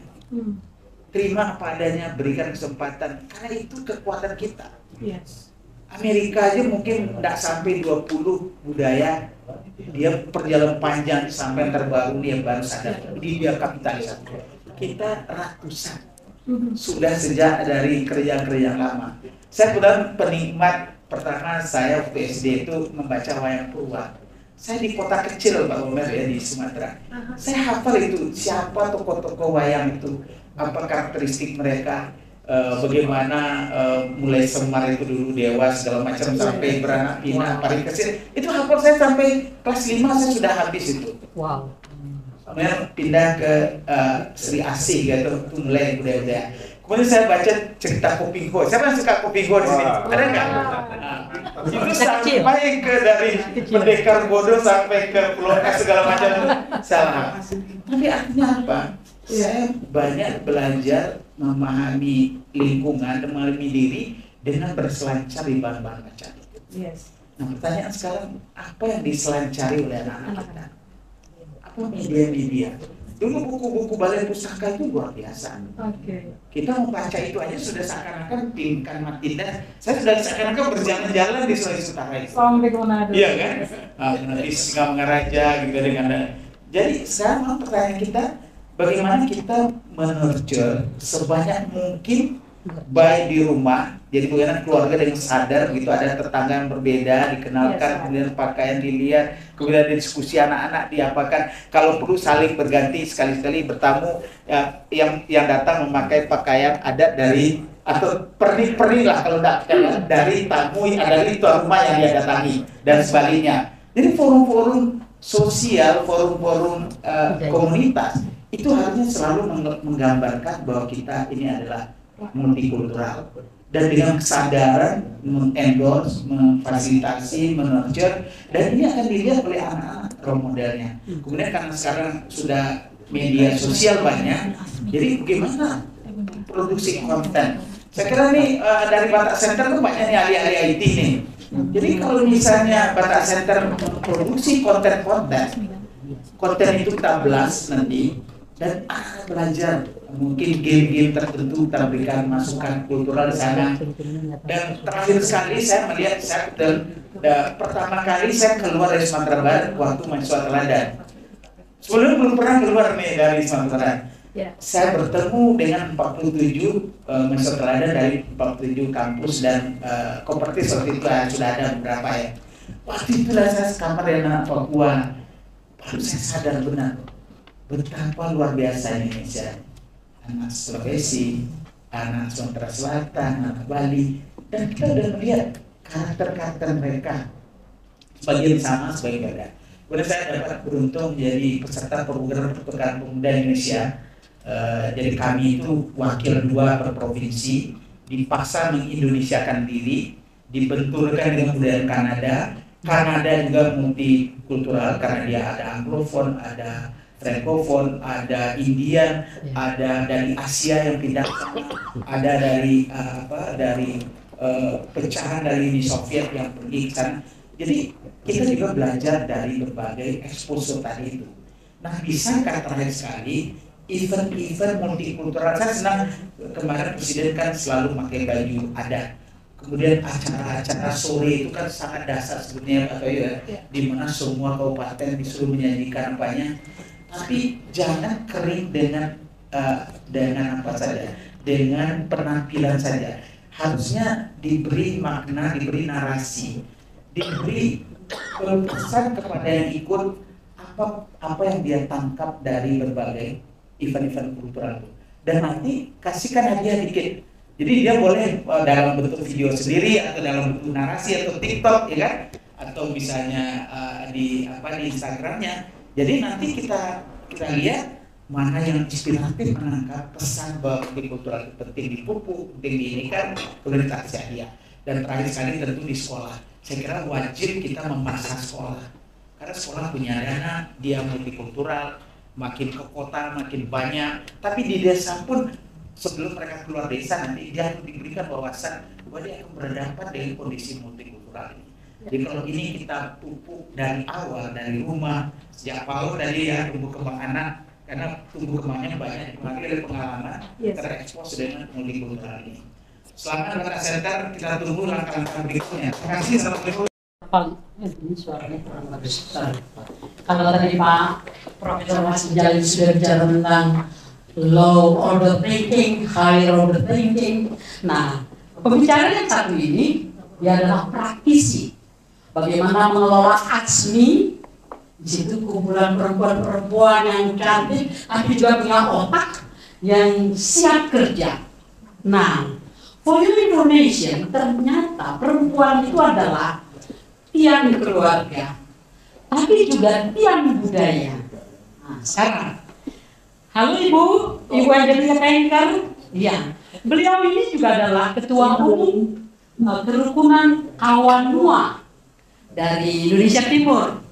Terima apa adanya, berikan kesempatan, karena itu kekuatan kita. Amerika aja mungkin tidak sampai 20 budaya, dia perjalanan panjang sampai yang terbaru dia baru sadar, dia kapitalis. Kita ratusan sudah sejak dari kerja-kerja lama. Saya kebetulan penikmat pertama saya waktu SD itu membaca wayang Purwa. Saya di kota kecil Pak Omer ya di Sumatera. Saya hafal itu siapa tokoh-tokoh wayang itu, apa karakteristik mereka, bagaimana mulai Semar itu dulu Dewa segala macam sampai beranak pinak paling kecil. Itu hafal saya sampai kelas 5 saya sudah habis itu. Wow. Kemudian pindah ke Sri Asih gitu, itu mulai budaya-budaya. Kemudian saya baca cerita Kopingho. Siapa yang suka Kopingho di sini? Ada nggak? Itu sampai ke dari Pendekar Bodoh sampai ke Pulau S segala macam salah. Tapi artinya apa? Saya banyak belajar memahami lingkungan, memahami diri dengan berselancar di bahan-bahan macam itu. Nah, pertanyaan sekarang, apa yang diselancari oleh anak-anak kita? Apa media-media? Dulu buku-buku balai pustaka itu luar biasa. Kita membaca itu aja sudah seakan-akan Pinkan Matinda. Saya sudah seakan-akan berjalan-jalan di Sulawesi Utara itu. Sampai ke Manado. Iya kan? Nanti Singamangaraja gitu dengan. Jadi sekarang pertanyaan kita, bagaimana kita menurture sebanyak mungkin baik di rumah, jadi bagaimana keluarga dengan sadar gitu, ada tetangga yang berbeda dikenalkan, kemudian pakaian dilihat, kemudian diskusi anak-anak diapakan, kalau perlu saling berganti sekali-sekali bertamu ya, yang datang memakai pakaian adat dari atau pernik-pernik lah kalau tidak dari tamu dari tuan rumah yang dia datangi dan sebaliknya. Jadi forum-forum sosial, forum-forum komunitas itu harusnya selalu menggambarkan bahwa kita ini adalah multikultural, dan dengan kesadaran mengendorse, memfasilitasi, menurture, dan ini akan dilihat oleh anak-anak role modelnya. Kemudian karena sekarang sudah media sosial banyak, jadi bagaimana produksi konten. Saya kira nih dari Batak Center tuh banyak nih ahli-ahli IT nih. Jadi kalau misalnya Batak Center memproduksi konten itu kita blast nanti dan belajar mungkin game-game tertentu kita berikan masukan kultural di sana. Dan terakhir sekali saya melihat pertama kali saya keluar dari Sumatera Barat waktu mahasiswa teladan. Sebelumnya belum pernah keluar nih dari Sumatera Barat. Saya bertemu dengan 47 mahasiswa teladan dari 47 kampus dan kooperatif seperti itu sudah ada beberapa ya. Waktu itulah saya sekamar dengan anak Papua. Baru saya sadar benar betapa luar biasa Indonesia. Anak Sulawesi, anak Sumatera Selatan, anak Bali, dan kita sudah melihat karakter-karakter mereka sebagian sama, sebagian berbeda. Kemudian saya dapat beruntung menjadi peserta program Pertukaran Pemuda Indonesia. Jadi kami itu wakil 2 per provinsi, dipaksa mengindonesiakan diri, dibenturkan dengan budaya Kanada. Kanada juga multikultural karena dia ada Anglophone, ada Francophone, ada Indian, ada dari Asia yang pindah, ada dari pecahan dari Uni Soviet yang pergi ke sana. Jadi kita juga belajar dari berbagai exposure tadi itu. Nah, bisakah terakhir sekali event-event multikultural? Saya senang kemarin Presiden kan selalu pakai baju adat. Kemudian acara-acara sore itu kan sangat dasar sebenarnya Pak Toyo ya, di mana semua kabupaten disuruh menyajikan apanya. Tapi jangan kering dengan apa saja, dengan penampilan saja. Harusnya diberi makna, diberi narasi, diberi pesan kepada yang ikut apa yang dia tangkap dari berbagai event-event kultural itu. Dan nanti kasihkan hadiah dikit. Jadi dia boleh dalam bentuk video sendiri atau dalam bentuk narasi atau TikTok ya kan, atau misalnya di Instagramnya. Jadi nanti kita lihat mana yang inspiratif menangkap pesan bahwa kultural itu penting dipupuk, penting diinikan, kemudian kita kasih hadiah. Dan terakhir sekali tentu di sekolah. Saya kira wajib kita memaksa sekolah, karena sekolah punya dana, dia multikultural, makin ke kota makin banyak. Tapi di desa pun sebelum mereka keluar desa nanti dia harus diberikan wawasan bahwa dia akan berhadapan dengan kondisi multikultural ini. Jadi kalau ini kita pupuk dari awal, dari rumah, sejak PAUD dari ya tumbuh kembang anak, karena tumbuh kembangnya banyak dipengaruhi dari pengalaman terekspos dengan multikultural ini. Selamat Batak Center, kita tunggu langkah-langkah berikutnya. Terima kasih. Assalamualaikum. Ini suaranya kurang bagus. Kalau tadi Pak Profesor Mas Jalil sudah bicara tentang low order thinking, high order thinking. Nah, pembicara yang satu ini dia adalah praktisi. Bagaimana mengelola ASMI, di situ kumpulan perempuan-perempuan yang cantik, tapi juga punya otak yang siap kerja. Nah, for your information, ternyata perempuan itu adalah tiang keluarga, tapi juga tiang budaya. Nah, sekarang halo Ibu Angelina Tengker. Ya, beliau ini juga adalah Ketua Umum Kerukunan Kawan Mua dari Indonesia Timur.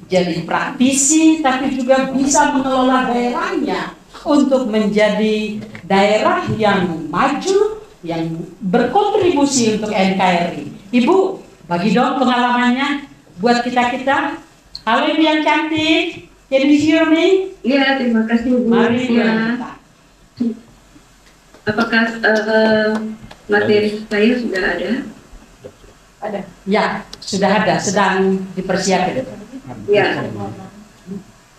Jadi praktisi tapi juga bisa mengelola daerahnya untuk menjadi daerah yang maju, yang berkontribusi untuk NKRI. Ibu, bagi dong pengalamannya buat kita-kita. Halo Ibu yang cantik. Can you hear me? Iya, terima kasih Bu. Mari ya. Apakah materi saya sudah ada? Ada. Ya, sudah ada, sedang dipersiapkan. Ya.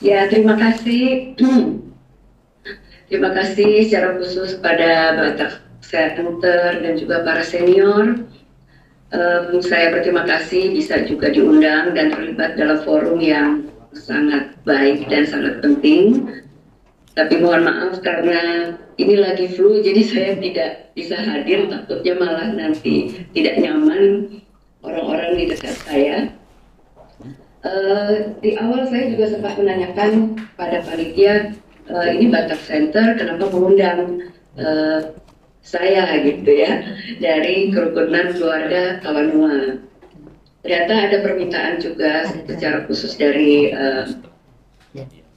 Ya, terima kasih. Terima kasih secara khusus pada Batak Center dan juga para senior. Saya berterima kasih bisa juga diundang dan terlibat dalam forum yang sangat baik dan sangat penting. Tapi mohon maaf karena ini lagi flu, jadi saya tidak bisa hadir. Takutnya malah nanti tidak nyaman orang-orang di dekat saya. Di awal saya juga sempat menanyakan pada panitia, ini Batak Center kenapa mengundang saya gitu ya, dari Kerukunan Keluarga Kawan Mua. Ternyata ada permintaan juga secara khusus dari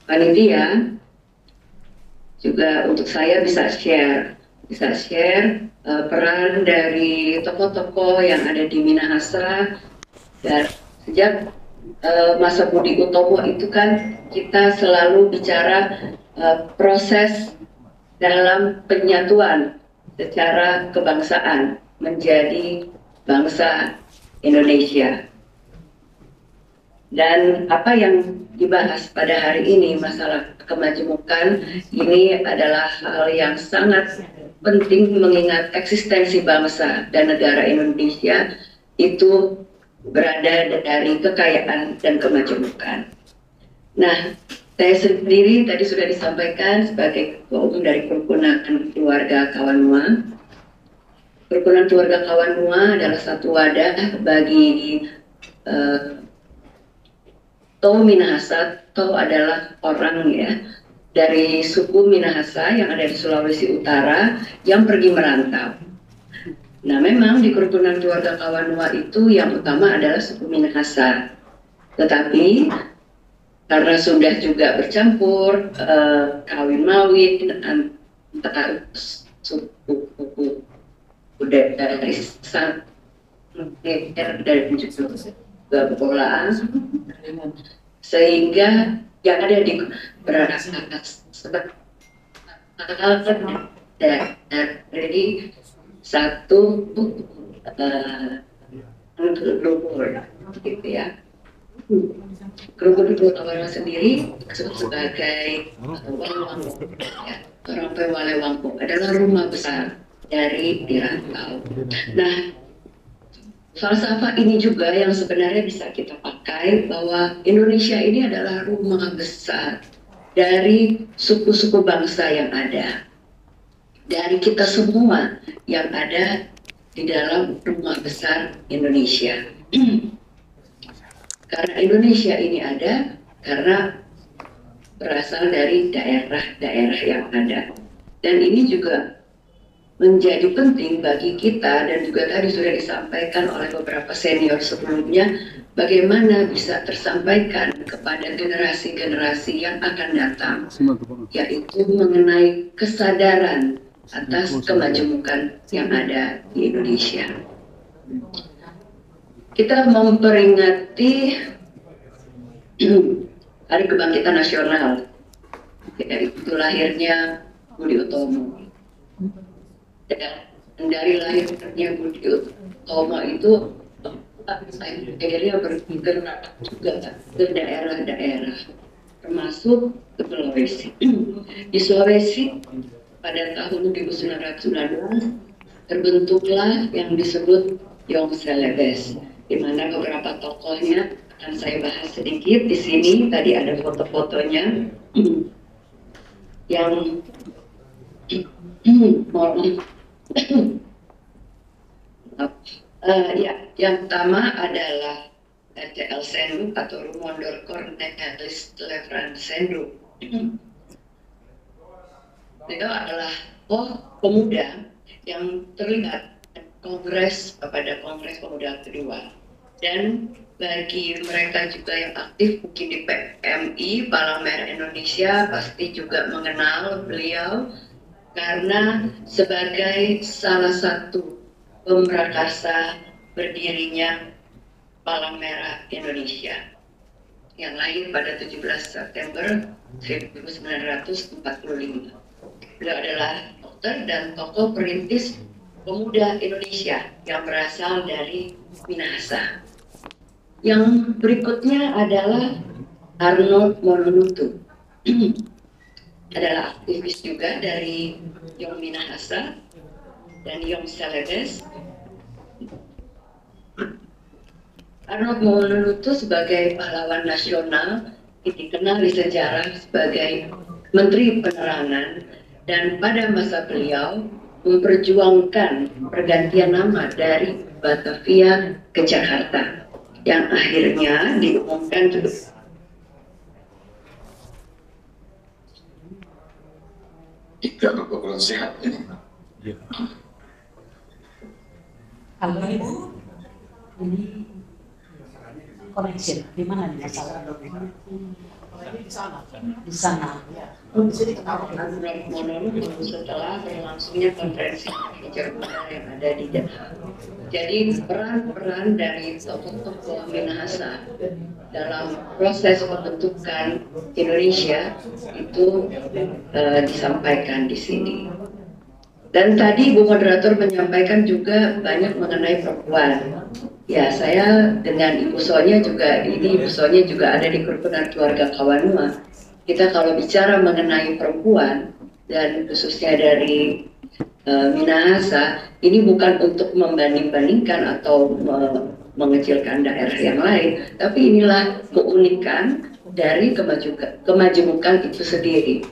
panitia juga untuk saya bisa share bisa share peran dari tokoh-tokoh yang ada di Minahasa. Dan sejak masa Budi Utomo itu kan kita selalu bicara proses dalam penyatuan secara kebangsaan menjadi bangsa Indonesia. Dan apa yang dibahas pada hari ini, masalah kemajemukan, ini adalah hal yang sangat penting mengingat eksistensi bangsa dan negara Indonesia itu berada dari kekayaan dan kemajemukan. Nah, saya sendiri tadi sudah disampaikan sebagai ketua umum dari Kerukunan Keluarga Kawanua. Kerukunan Keluarga Kawanua adalah satu wadah bagi Toh Minahasa. Toh adalah orang ya dari suku Minahasa yang ada di Sulawesi Utara yang pergi merantau. Nah, memang di Kerukunan Keluarga Kawanua itu yang utama adalah suku Minahasa. Tetapi karena sudah juga bercampur kawin mawin antara suku dari dan juga Bolaan, sehingga yang ada di dari satu luhur gitu ya. Kerukunan Kawanua sendiri sebagai orang Pewale Wangpo adalah rumah besar dari dirantau. Nah, falsafah ini juga yang sebenarnya bisa kita pakai bahwa Indonesia ini adalah rumah besar dari suku-suku bangsa yang ada, dari kita semua yang ada di dalam rumah besar Indonesia. Karena Indonesia ini ada karena berasal dari daerah-daerah yang ada, dan ini juga menjadi penting bagi kita, dan juga tadi sudah disampaikan oleh beberapa senior sebelumnya, bagaimana bisa tersampaikan kepada generasi-generasi yang akan datang, yaitu mengenai kesadaran atas kemajemukan yang ada di Indonesia. Kita memperingati Hari Kebangkitan Nasional, yaitu lahirnya Budi Utomo. Dan dari lahirnya Budi Utomo itu akhirnya bergerak juga ke daerah-daerah, termasuk ke Sulawesi. Di Sulawesi pada tahun 1919 terbentuklah yang disebut Yong Celebes, di mana beberapa tokohnya akan saya bahas sedikit di sini. Tadi ada foto-fotonya yang yang pertama adalah R.T.L. Senduk atau Rumondor Cornelis Lefran Senduk. Itu adalah pemuda yang terlibat pada Kongres Pemuda kedua. Dan bagi mereka juga yang aktif mungkin di PMI, Palang Merah Indonesia, pasti juga mengenal beliau karena sebagai salah satu pemrakarsa berdirinya Palang Merah Indonesia yang lahir pada 17 September 1945. Beliau adalah dokter dan tokoh perintis pemuda Indonesia yang berasal dari Minahasa. Yang berikutnya adalah Arnold Mononutu. Adalah aktivis juga dari Yong Minahasa dan Yong Celebes. Arnold Mononutu sebagai pahlawan nasional dikenal di sejarah sebagai Menteri Penerangan, dan pada masa beliau memperjuangkan pergantian nama dari Batavia ke Jakarta yang akhirnya diumumkan juga. Tidak berkurang sehat ini. Halo Ibu, ini connection. Di mana nih masalah? Di sana. Setelah berlangsungnya konferensi hijau muda yang ada di Jeddah. Jadi peran-peran dari tokoh-tokoh Minahasa dalam proses pembentukan Indonesia itu disampaikan di sini. Dan tadi Bu Moderator menyampaikan juga banyak mengenai perempuan. Ya, saya dengan Ibu Sonia juga, ini Ibu Sonia juga ada di kerukunan keluarga Kawanua. Kita kalau bicara mengenai perempuan, dan khususnya dari Minahasa, ini bukan untuk membanding-bandingkan atau mengecilkan daerah yang lain, tapi inilah keunikan dari kemajemukan itu sendiri.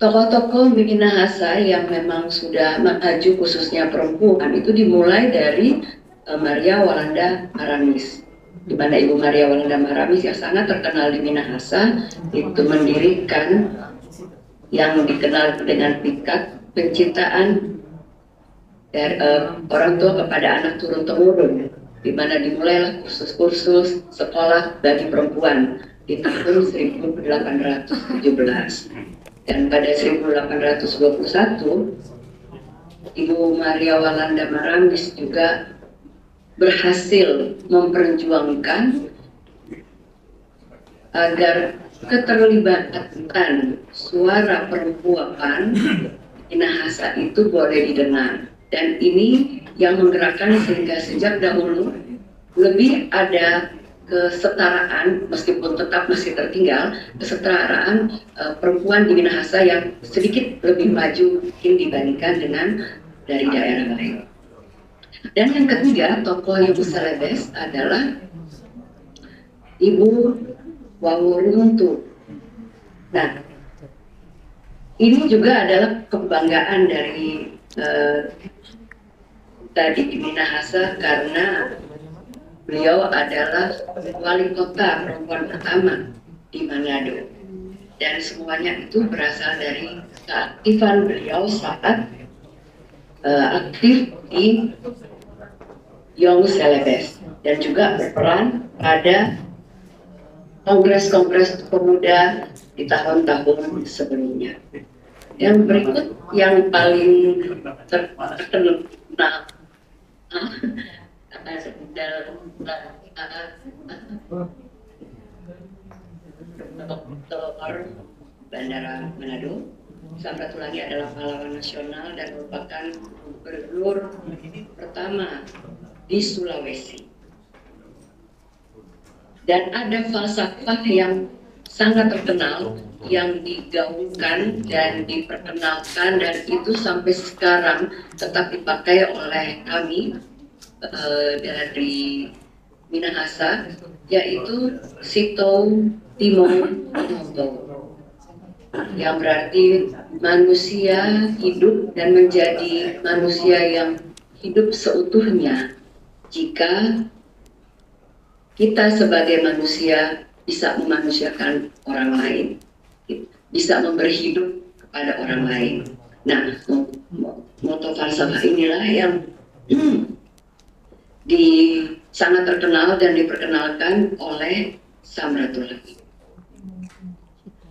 Tokoh-tokoh Minahasa yang memang sudah maju khususnya perempuan itu dimulai dari Maria Walanda Maramis, di mana Ibu Maria Walanda Maramis yang sangat terkenal di Minahasa itu mendirikan yang dikenal dengan pikat penciptaan dari orang tua kepada anak turun-temurun, di mana dimulailah kursus-kursus sekolah bagi perempuan di tahun 1817. Dan pada 1821, Ibu Maria Walanda Maramis juga berhasil memperjuangkan agar keterlibatan suara perempuan Minahasa itu boleh didengar. Dan ini yang menggerakkan sehingga sejak dahulu lebih ada kesetaraan, meskipun tetap masih tertinggal, kesetaraan perempuan di Minahasa yang sedikit lebih maju mungkin dibandingkan dengan dari daerah lain. Dan yang ketiga, tokoh Ibu Celebes adalah Ibu Wawuruntu. Nah, ini juga adalah kebanggaan dari tadi di Minahasa karena beliau adalah wali kota perempuan pertama di Manado, dan semuanya itu berasal dari keaktifan beliau saat aktif di Young Celebes dan juga berperan pada kongres-kongres pemuda di tahun-tahun sebelumnya. Yang berikut yang paling terkenal Dr. Bandara Manado. Samratulangi adalah pahlawan nasional dan merupakan gubernur pertama di Sulawesi. Dan ada falsafah yang sangat terkenal yang digaungkan dan diperkenalkan, dan itu sampai sekarang tetap dipakai oleh kami dari Minahasa, yaitu Sito Timo Moto, yang berarti manusia hidup dan menjadi manusia yang hidup seutuhnya jika kita sebagai manusia bisa memanusiakan orang lain, bisa memberi hidup kepada orang lain. Nah, moto falsafah inilah yang sangat terkenal dan diperkenalkan oleh Samratulangi.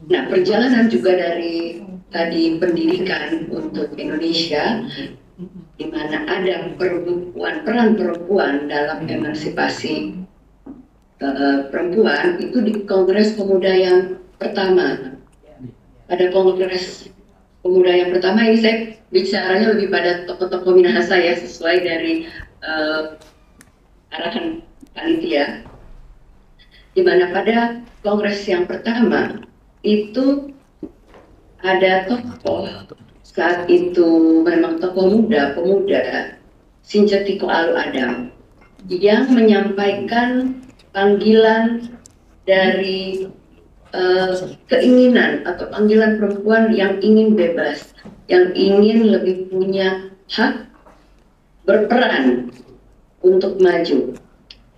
Nah, perjalanan juga dari tadi pendidikan untuk Indonesia, di mana ada peran perempuan dalam emansipasi perempuan, itu di Kongres Pemuda yang pertama. Pada Kongres Pemuda yang pertama ini saya bicaranya lebih pada tokoh-tokoh Minahasa ya, sesuai dari arahan panitia, di mana pada kongres yang pertama itu ada tokoh, saat itu memang tokoh pemuda Sinjatiko Alu Adam, yang menyampaikan panggilan dari keinginan atau panggilan perempuan yang ingin bebas, yang ingin lebih punya hak berperan untuk maju.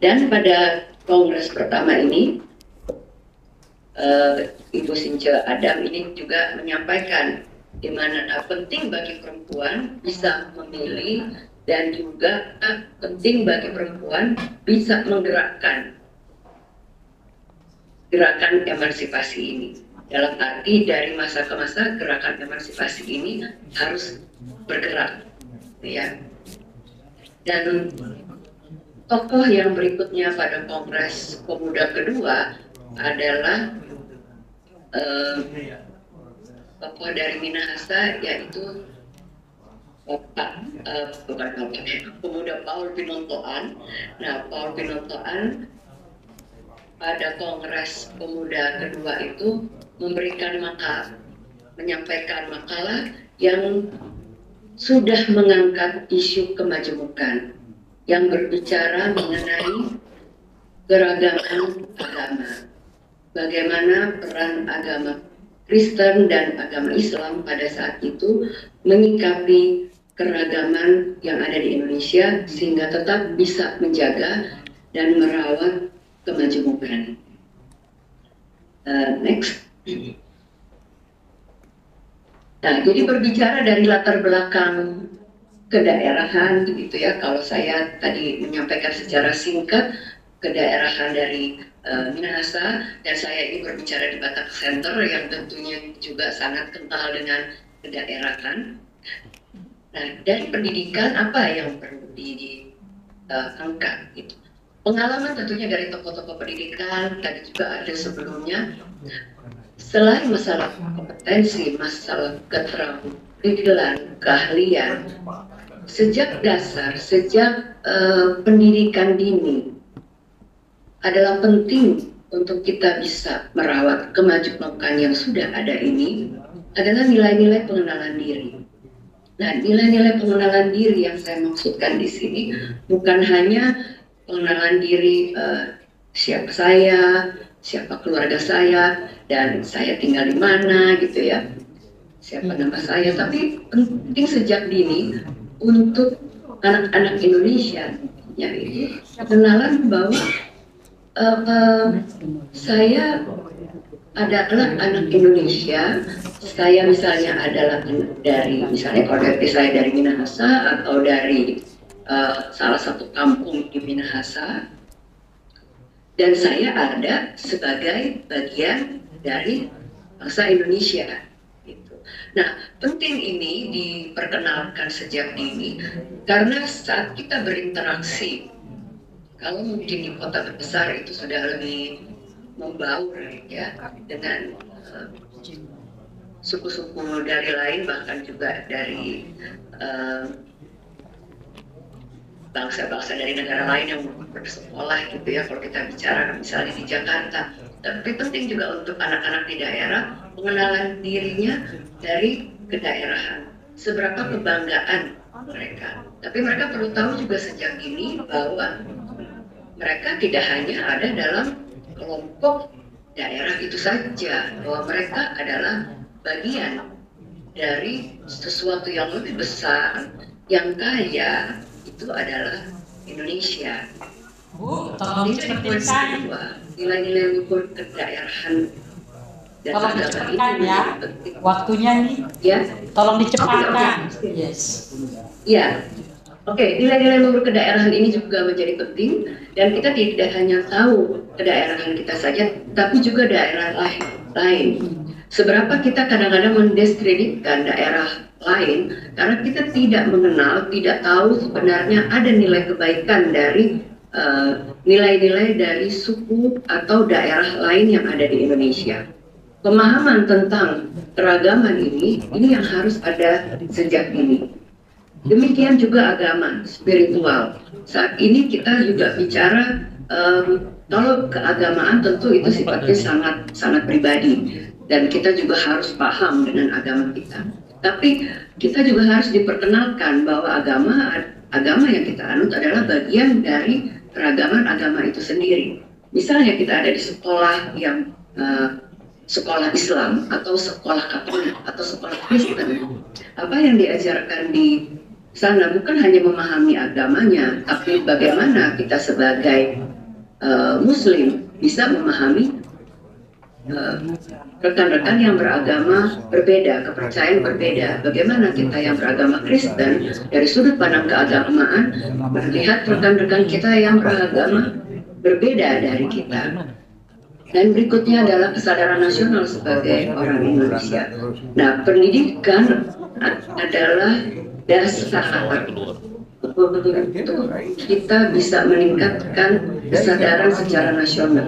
Dan pada kongres pertama ini Ibu Sinja Adam ini juga menyampaikan di mana penting bagi perempuan bisa memilih dan juga penting bagi perempuan bisa menggerakkan gerakan emansipasi ini. Dalam arti dari masa ke masa gerakan emansipasi ini harus bergerak, ya. Dan tokoh yang berikutnya pada Kongres Pemuda kedua adalah tokoh dari Minahasa, yaitu Pemuda Paul Pinontoan. Nah, Paul Pinontoan pada Kongres Pemuda kedua itu menyampaikan makalah yang sudah mengangkat isu kemajemukan, yang berbicara mengenai keragaman agama, bagaimana peran agama Kristen dan agama Islam pada saat itu menyikapi keragaman yang ada di Indonesia sehingga tetap bisa menjaga dan merawat kemajemukan. Next. Nah, jadi berbicara dari latar belakang kedaerahan, gitu ya. Kalau saya tadi menyampaikan secara singkat kedaerahan dari Minahasa, dan saya ini berbicara di Batak Center yang tentunya juga sangat kental dengan kedaerahan. Nah, dari pendidikan apa yang perlu diangkat gitu. Pengalaman tentunya dari tokoh-tokoh pendidikan, tadi juga ada sebelumnya. Selain masalah kompetensi, masalah keterampilan, keahlian, sejak dasar, sejak pendidikan dini, adalah penting untuk kita bisa merawat kemajemukan yang sudah ada ini, adalah nilai-nilai pengenalan diri. Nah, nilai-nilai pengenalan diri yang saya maksudkan di sini bukan hanya pengenalan diri siapa saya, siapa keluarga saya, dan saya tinggal di mana gitu ya, siapa nama saya, tapi penting sejak dini untuk anak-anak Indonesia ya ini kenalan bahwa saya adalah anak Indonesia. Saya misalnya adalah dari, misalnya kalau dari saya dari Minahasa atau dari salah satu kampung di Minahasa, dan saya ada sebagai bagian dari bangsa Indonesia. Gitu. Nah, penting ini diperkenalkan sejak dini karena saat kita berinteraksi, kalau mungkin di kota besar itu sudah lebih membaur ya dengan suku-suku dari lain, bahkan juga dari bangsa-bangsa dari negara lain yang bersekolah gitu ya, kalau kita bicara misalnya di Jakarta. Tapi penting juga untuk anak-anak di daerah pengenalan dirinya dari kedaerahan, seberapa kebanggaan mereka. Tapi mereka perlu tahu juga sejak dini bahwa mereka tidak hanya ada dalam kelompok daerah itu saja, bahwa mereka adalah bagian dari sesuatu yang lebih besar, yang kaya, itu adalah Indonesia. Tolong dicepatkan. Nilai-nilai luhur kedaerahan dan Tolong agama dicepatkan ini ya. Waktunya nih. Ya. Tolong dicepatkan. Okay. Yes. Ya. Oke, nilai-nilai luhur kedaerahan ini juga menjadi penting, dan kita tidak hanya tahu kedaerahan kita saja, tapi juga daerah lain. Seberapa kita kadang-kadang mendiskreditkan daerah lain karena kita tidak mengenal, tidak tahu sebenarnya ada nilai kebaikan dari nilai-nilai dari suku atau daerah lain yang ada di Indonesia. Pemahaman tentang keragaman ini yang harus ada sejak dini. Demikian juga agama, spiritual. Saat ini kita juga bicara kalau keagamaan tentu itu sifatnya sangat pribadi, dan kita juga harus paham dengan agama kita. Tapi kita juga harus diperkenalkan bahwa agama yang kita anut adalah bagian dari keragaman agama itu sendiri. Misalnya kita ada di sekolah yang sekolah Islam atau sekolah Katolik atau sekolah Kristen. Apa yang diajarkan di sana bukan hanya memahami agamanya, tapi bagaimana kita sebagai Muslim bisa memahami rekan-rekan yang beragama berbeda, kepercayaan berbeda. Bagaimana kita yang beragama Kristen dari sudut pandang keagamaan melihat rekan-rekan kita yang beragama berbeda dari kita. Dan berikutnya adalah kesadaran nasional sebagai orang Indonesia. Nah, pendidikan adalah dasar untuk kita bisa meningkatkan kesadaran secara nasional.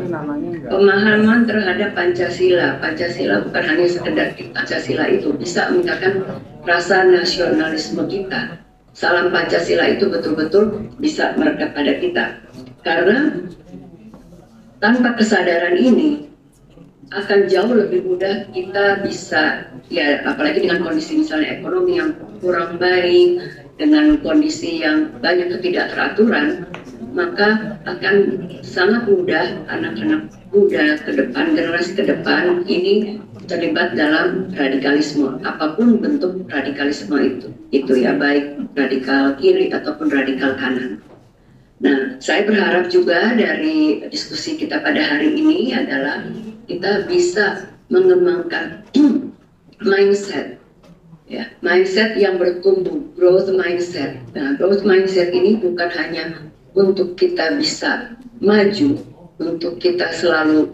Pemahaman terhadap Pancasila bukan hanya sekedar Pancasila itu bisa meningkatkan rasa nasionalisme kita. Salam Pancasila itu betul-betul bisa melekat pada kita. Karena tanpa kesadaran ini akan jauh lebih mudah kita bisa, ya apalagi dengan kondisi misalnya ekonomi yang kurang baik, dengan kondisi yang banyak ketidakteraturan, maka akan sangat mudah anak-anak muda ke depan, generasi ke depan ini terlibat dalam radikalisme, apapun bentuk radikalisme itu ya, baik radikal kiri ataupun radikal kanan. Nah, saya berharap juga dari diskusi kita pada hari ini adalah kita bisa mengembangkan mindset, ya, mindset yang bertumbuh, growth mindset. Nah, growth mindset ini bukan hanya untuk kita bisa maju, untuk kita selalu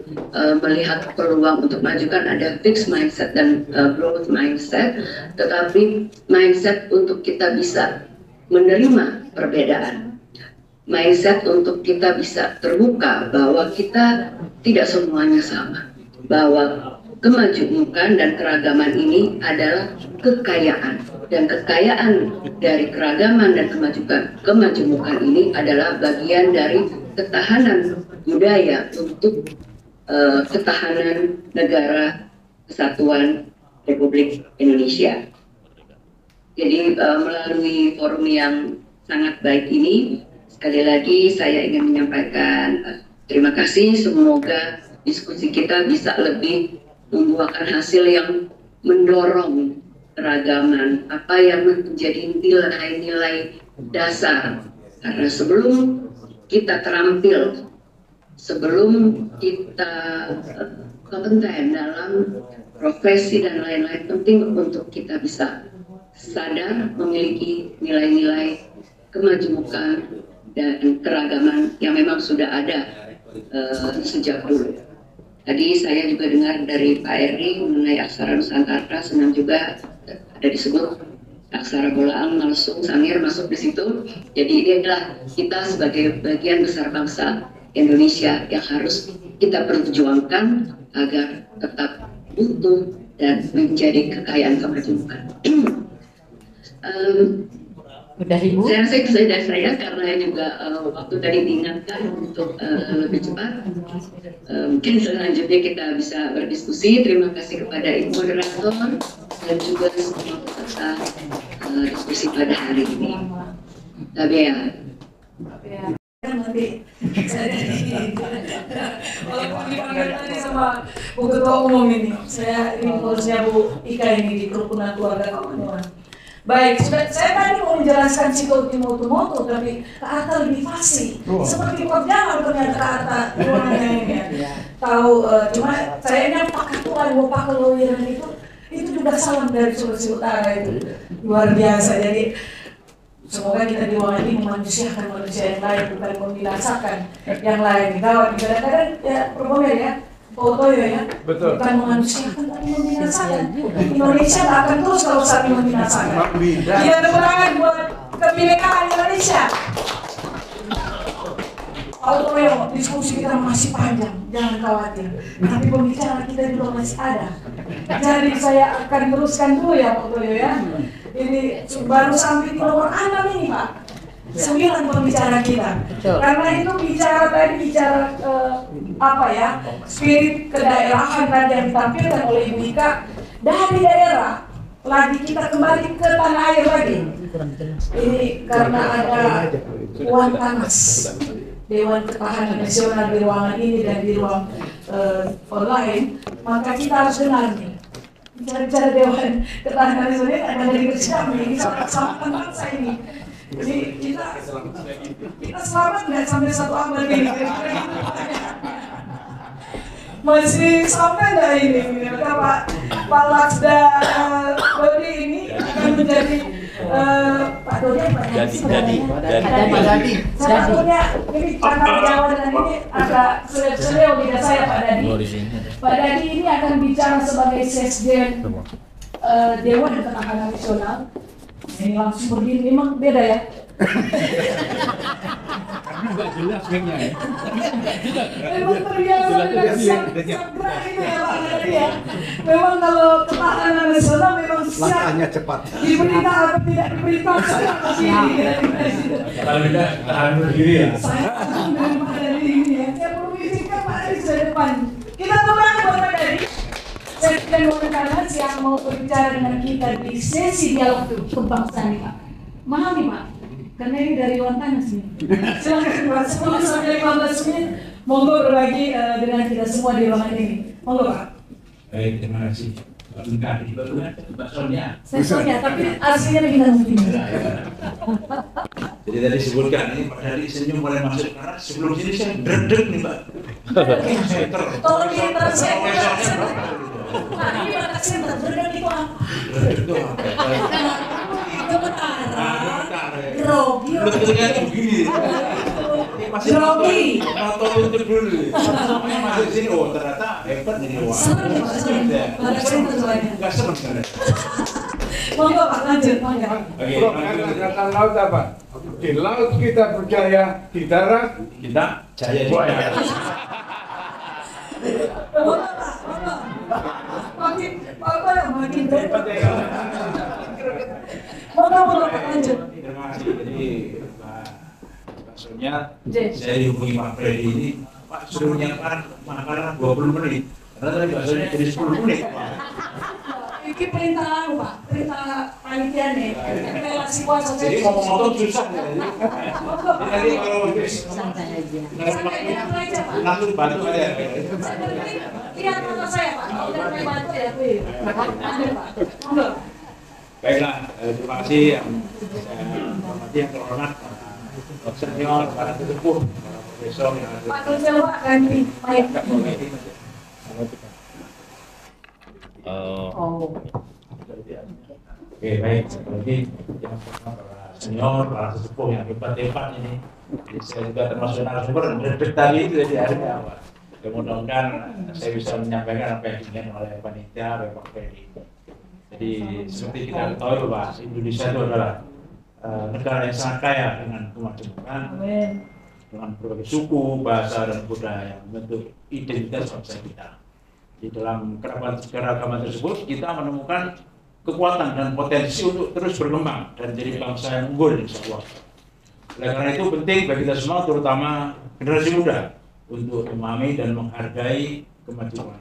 melihat peluang untuk maju, kan ada fixed mindset dan growth mindset, tetapi mindset untuk kita bisa menerima perbedaan. Mindset untuk kita bisa terbuka bahwa kita tidak semuanya sama, bahwa kemajemukan dan keragaman ini adalah kekayaan, dan kekayaan dari keragaman dan kemajemukan ini adalah bagian dari ketahanan budaya untuk ketahanan negara kesatuan Republik Indonesia. Jadi melalui forum yang sangat baik ini, sekali lagi saya ingin menyampaikan terima kasih. Semoga diskusi kita bisa lebih membuahkan hasil yang mendorong keragaman, apa yang menjadi nilai-nilai dasar. Karena sebelum kita terampil, sebelum kita kompeten dalam profesi dan lain-lain, penting untuk kita bisa sadar memiliki nilai-nilai kemajemukan dan keragaman yang memang sudah ada sejak dulu. Tadi saya juga dengar dari Pak Eri mengenai aksara Nusantara, senang juga ada disebut aksara Bolaang, Malsung, Sangir masuk di situ. Jadi ini adalah kita sebagai bagian besar bangsa Indonesia yang harus kita perjuangkan agar tetap utuh dan menjadi kekayaan kemajemukan. Udah Ibu? Saya rasa itu saja dari saya, karena juga waktu tadi diingatkan untuk lebih cepat. Mungkin selanjutnya kita bisa berdiskusi. Terima kasih kepada Ibu Moderator dan juga semua peserta diskusi pada hari ini. Tabea. Nanti saya walaupun dipanggil tadi sama Bu Ketua Umum ini, saya ini urusnya Bu Ika ini di kerukunan keluarga kawan-kawan. Baik, saya tadi mau menjelaskan psikomotor, tapi ke Arta lebih fasih. Seperti Pak Jamal ternyata ke Arta ruangannya ini. Tahu, cuma sayangnya Pak Ketua mau pakai lawyeran itu juga salam dari Sulawesi Utara itu luar biasa. Jadi semoga kita di ruangan ini memanusiakan manusia yang lain, bukan membinasakan yang lain. Gawat, kadang-kadang ya Probomer ya, foto ya, betul. Bukan memanusiakan tapi membinasakan. Indonesia tak akan terus kalau saling membinasakan. Kita tegurangan buat kebinekaan Indonesia. Autoyo, diskusi kita masih panjang, jangan khawatir. Tapi pembicaraan kita juga masih ada. Jadi saya akan teruskan dulu ya Pak Autoyo ya. Ini baru sampai di nomor 6 ini Pak. 9 pembicara kita. Karena itu bicara apa ya, spirit kedaerahan tadi yang ditampilkan oleh Ibu Ika. Dari daerah lagi kita kembali ke tanah air lagi. Ini karena ada Dewan Panas, Dewan Ketahanan Nasional di ruangan ini dan di ruang lain, maka kita harus dengar nih. Bicara Dewan Ketahanan Nasional ada dari kami, ini sama bangsa ini. Jadi kita selamat nggak sampai 1 abad ini. Masih sampai nggak ini? Pak Laksda Dodi ini akan menjadi Pak Dodi apa? Dadi. Sebetulnya ini karena Jawa dan ini agak seleo lidah saya Pak Dadi. Pak Dadi ini akan bicara sebagai Sekjen Dewan Ketahanan Nasional. Ini langsung berdiri, memang beda ya. Nggak jelas kayaknya ya. Memang terbiasa dengan segera ini ya Pak Dadi ya. Memang kalau ketahanan nasional memang siap. Langkahnya cepat. Diberita atau tidak diberita siap pasti ini. Kalau tidak tahan berdiri ya. Saya dengan Pak Dadi ini ya. Saya perlu izinkan Pak Dadi ke depan. Kita tunggu buat Pak Dadi. Sekjen Dewan yang mau berbicara dengan kita di sesi dialog kebangsaan ini Pak. Mahal nih Pak. Karena ini dari Dewan Tanah sini. Silakan Pak, 10 sampai 15 menit. Monggo berbagi dengan kita semua di ruangan ini. Monggo Pak. Baik, terima kasih. Enggak, baksonya. Sensornya, tapi aslinya lagi nanti. Jadi tadi sebutkan ini Pak Dadi senyum mulai masuk karena sebelum sini saya dredeg nih Mbak. Tolong ditranslate. Nah, ini batasnya dredeg itu apa? Itu Grogi. Begini. Masih grogi. Atau untuk dulu. Sampai masuk sini, oh ternyata hebat ini. Enggak senang sekali. Monggo Pak, lanjut. Bro, angkatan laut apa? Di laut kita berjaya, di darat kita jaya. Makin repot. Monggo Pak, lanjut. Terima kasih. Jadi Pak Sonya, saya dihubungi Pak Freddy ini, Pak suruh nyiapkan makanan 20 menit. Karena tadi baksonya jadi 10 menit. Ini perintah anu Pak, perintah panitia nih. Relasi puasa saya. Jadi ngomong-ngomong susah. Jadi kalau santai aja Pak. langsung bantu aja. Lihat mata saya Pak, kalau saya bantu ya Lanjut Pak. Monggo. Baiklah, terima kasih yang saya hormati, yang terhormat Pak Senior, para sesepuh, para profesor yang ada. Pak Jawa ganti mic. Oke, baik. Jadi yang pertama para senior, para sesepuh yang hebat-hebat ini. Jadi saya juga termasuk narasumber dan tadi itu jadi akhirnya apa? Ya, mudah-mudahan saya bisa menyampaikan apa yang diinginkan oleh panitia, oleh Pak Freddy. Jadi seperti kita ketahui bahwa Indonesia itu adalah negara yang sangat kaya dengan kemajemukan, dengan berbagai suku, bahasa dan budaya yang membentuk identitas bangsa kita. Di dalam keragaman tersebut kita menemukan kekuatan dan potensi untuk terus berkembang dan jadi bangsa yang unggul insya Allah. Oleh karena itu penting bagi kita semua, terutama generasi muda, untuk memahami dan menghargai kemajuan.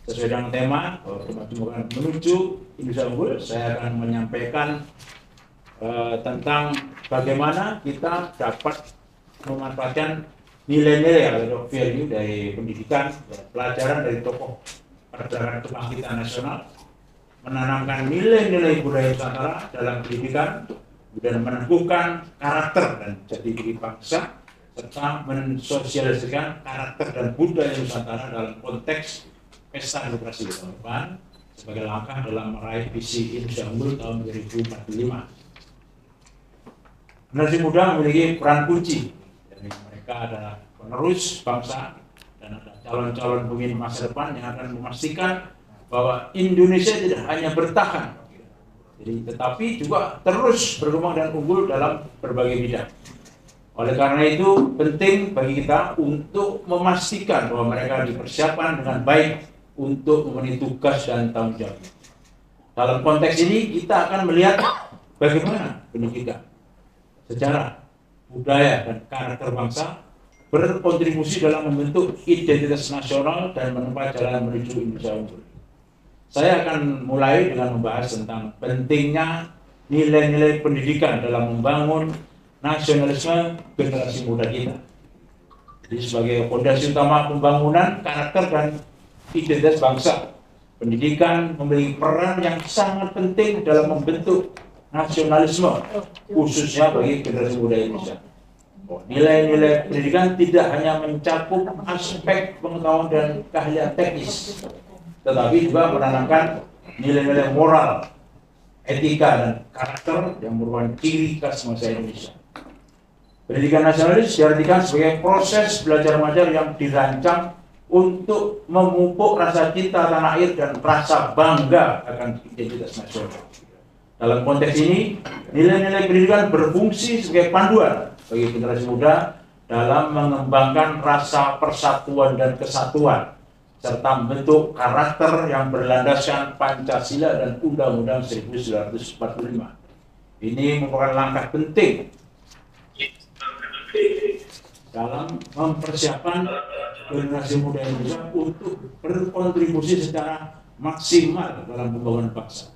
Sesuai dengan tema kemajuan menuju Indonesia unggul, saya akan menyampaikan tentang bagaimana kita dapat memanfaatkan nilai-nilai atau value dari pendidikan, pelajaran dari tokoh pergerakan kebangkitan nasional, menanamkan nilai-nilai budaya Nusantara dalam pendidikan, dan meneguhkan karakter dan jati diri bangsa, serta mensosialisasikan karakter dan budaya Nusantara dalam konteks pesta demokrasi di tahun depan sebagai langkah dalam meraih visi Indonesia unggul tahun 2045. Generasi muda memiliki peran kunci, dan mereka adalah penerus bangsa dan ada calon-calon pemimpin masa depan yang akan memastikan bahwa Indonesia tidak hanya bertahan, tetapi juga terus berkembang dan unggul dalam berbagai bidang. Oleh karena itu penting bagi kita untuk memastikan bahwa mereka dipersiapkan dengan baik untuk memenuhi tugas dan tanggung jawab. Dalam konteks ini kita akan melihat bagaimana pendidikan, sejarah, budaya, dan karakter bangsa berkontribusi dalam membentuk identitas nasional dan menempa jalan menuju Indonesia unggul. Saya akan mulai dengan membahas tentang pentingnya nilai-nilai pendidikan dalam membangun nasionalisme generasi muda kita. Jadi sebagai fondasi utama pembangunan karakter dan identitas bangsa, pendidikan memiliki peran yang sangat penting dalam membentuk nasionalisme, khususnya bagi generasi muda Indonesia. Nilai-nilai pendidikan tidak hanya mencakup aspek pengetahuan dan keahlian teknis, tetapi juga menanamkan nilai-nilai moral, etika, dan karakter yang merupakan ciri khas bangsa Indonesia. Pendidikan nasionalis diartikan sebagai proses belajar mengajar yang dirancang untuk memupuk rasa cinta tanah air dan rasa bangga akan identitas nasional. Dalam konteks ini, nilai-nilai pendidikan berfungsi sebagai panduan bagi generasi muda dalam mengembangkan rasa persatuan dan kesatuan, serta membentuk karakter yang berlandaskan Pancasila dan Undang-Undang 1945. Ini merupakan langkah penting dalam mempersiapkan generasi muda Indonesia untuk berkontribusi secara maksimal dalam pembangunan bangsa.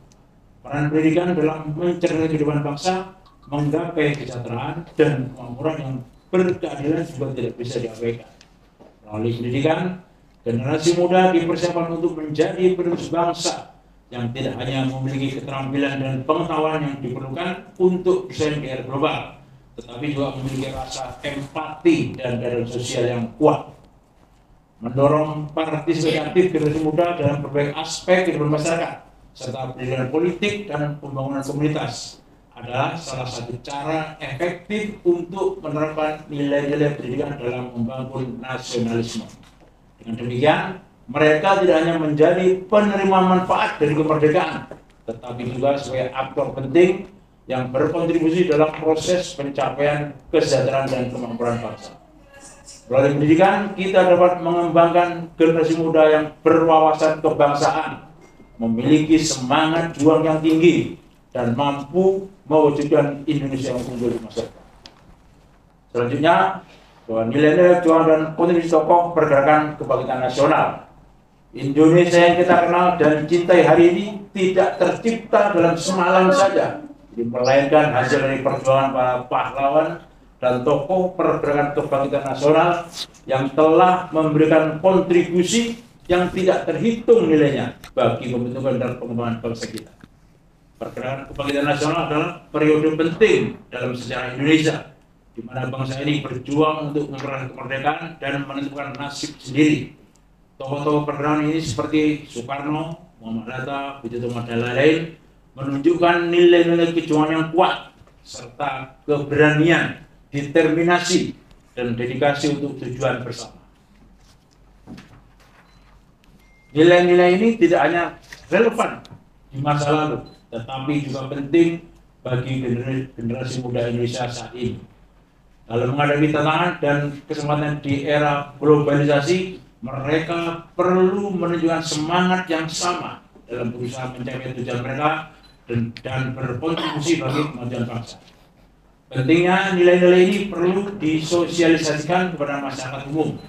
Peran pendidikan dalam mencerminkan kehidupan bangsa, menggapai kesejahteraan dan kemakmuran yang berkeadilan juga tidak bisa diabaikan. Melalui pendidikan, generasi muda dipersiapkan untuk menjadi penerus bangsa yang tidak hanya memiliki keterampilan dan pengetahuan yang diperlukan untuk bersaing di era global, tetapi juga memiliki rasa empati dan keadilan sosial yang kuat. Mendorong partisipatif generasi muda dalam berbagai aspek kehidupan masyarakat, serta pendidikan politik dan pembangunan komunitas adalah salah satu cara efektif untuk menerapkan nilai-nilai pendidikan dalam membangun nasionalisme. Dengan demikian, mereka tidak hanya menjadi penerima manfaat dari kemerdekaan, tetapi juga sebagai aktor penting yang berkontribusi dalam proses pencapaian kesejahteraan dan kemakmuran bangsa. Melalui pendidikan, kita dapat mengembangkan generasi muda yang berwawasan kebangsaan, memiliki semangat juang yang tinggi, dan mampu mewujudkan Indonesia yang unggul di masa depan. Selanjutnya, bahwa nilai-nilai perjuangan dan kontribusi tokoh pergerakan kebangkitan nasional. Indonesia yang kita kenal dan cintai hari ini tidak tercipta dalam semalam saja, melainkan hasil dari perjuangan para pahlawan dan tokoh pergerakan kebangkitan nasional yang telah memberikan kontribusi yang tidak terhitung nilainya bagi pembentukan dan pengembangan bangsa kita. Pergerakan kebangkitan nasional adalah periode penting dalam sejarah Indonesia, di mana bangsa ini berjuang untuk memperoleh kemerdekaan dan menentukan nasib sendiri. Tokoh-tokoh pergerakan ini seperti Soekarno, Muhammad Hatta, Bung dan lain-lain menunjukkan nilai-nilai perjuangan yang kuat serta keberanian, determinasi, dan dedikasi untuk tujuan bersama. Nilai-nilai ini tidak hanya relevan di masa lalu, tetapi juga penting bagi generasi muda Indonesia saat ini. Dalam menghadapi tantangan dan kesempatan di era globalisasi, mereka perlu menunjukkan semangat yang sama dalam berusaha mencapai tujuan mereka dan berkontribusi bagi kemajuan bangsa. Pentingnya nilai-nilai ini perlu disosialisasikan kepada masyarakat umum,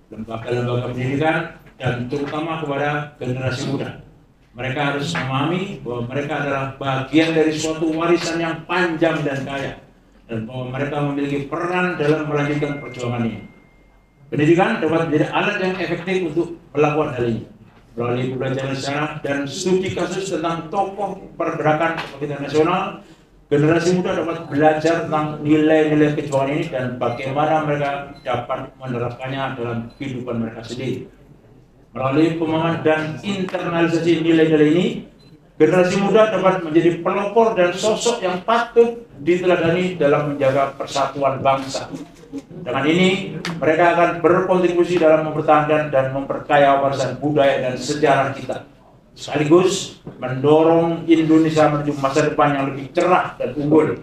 lembaga-lembaga pendidikan, dan terutama kepada generasi muda. Mereka harus memahami bahwa mereka adalah bagian dari suatu warisan yang panjang dan kaya, dan bahwa mereka memiliki peran dalam melanjutkan perjuangan ini. Pendidikan dapat menjadi alat yang efektif untuk melakukan hal ini. Melalui pembelajaran sejarah dan studi kasus tentang tokoh pergerakan kebangkitan nasional, generasi muda dapat belajar tentang nilai-nilai perjuangan ini dan bagaimana mereka dapat menerapkannya dalam kehidupan mereka sendiri. Melalui pemahaman dan internalisasi nilai-nilai ini, generasi muda dapat menjadi pelopor dan sosok yang patut diteladani dalam menjaga persatuan bangsa. Dengan ini, mereka akan berkontribusi dalam mempertahankan dan memperkaya warisan budaya dan sejarah kita, sekaligus mendorong Indonesia menuju masa depan yang lebih cerah dan unggul.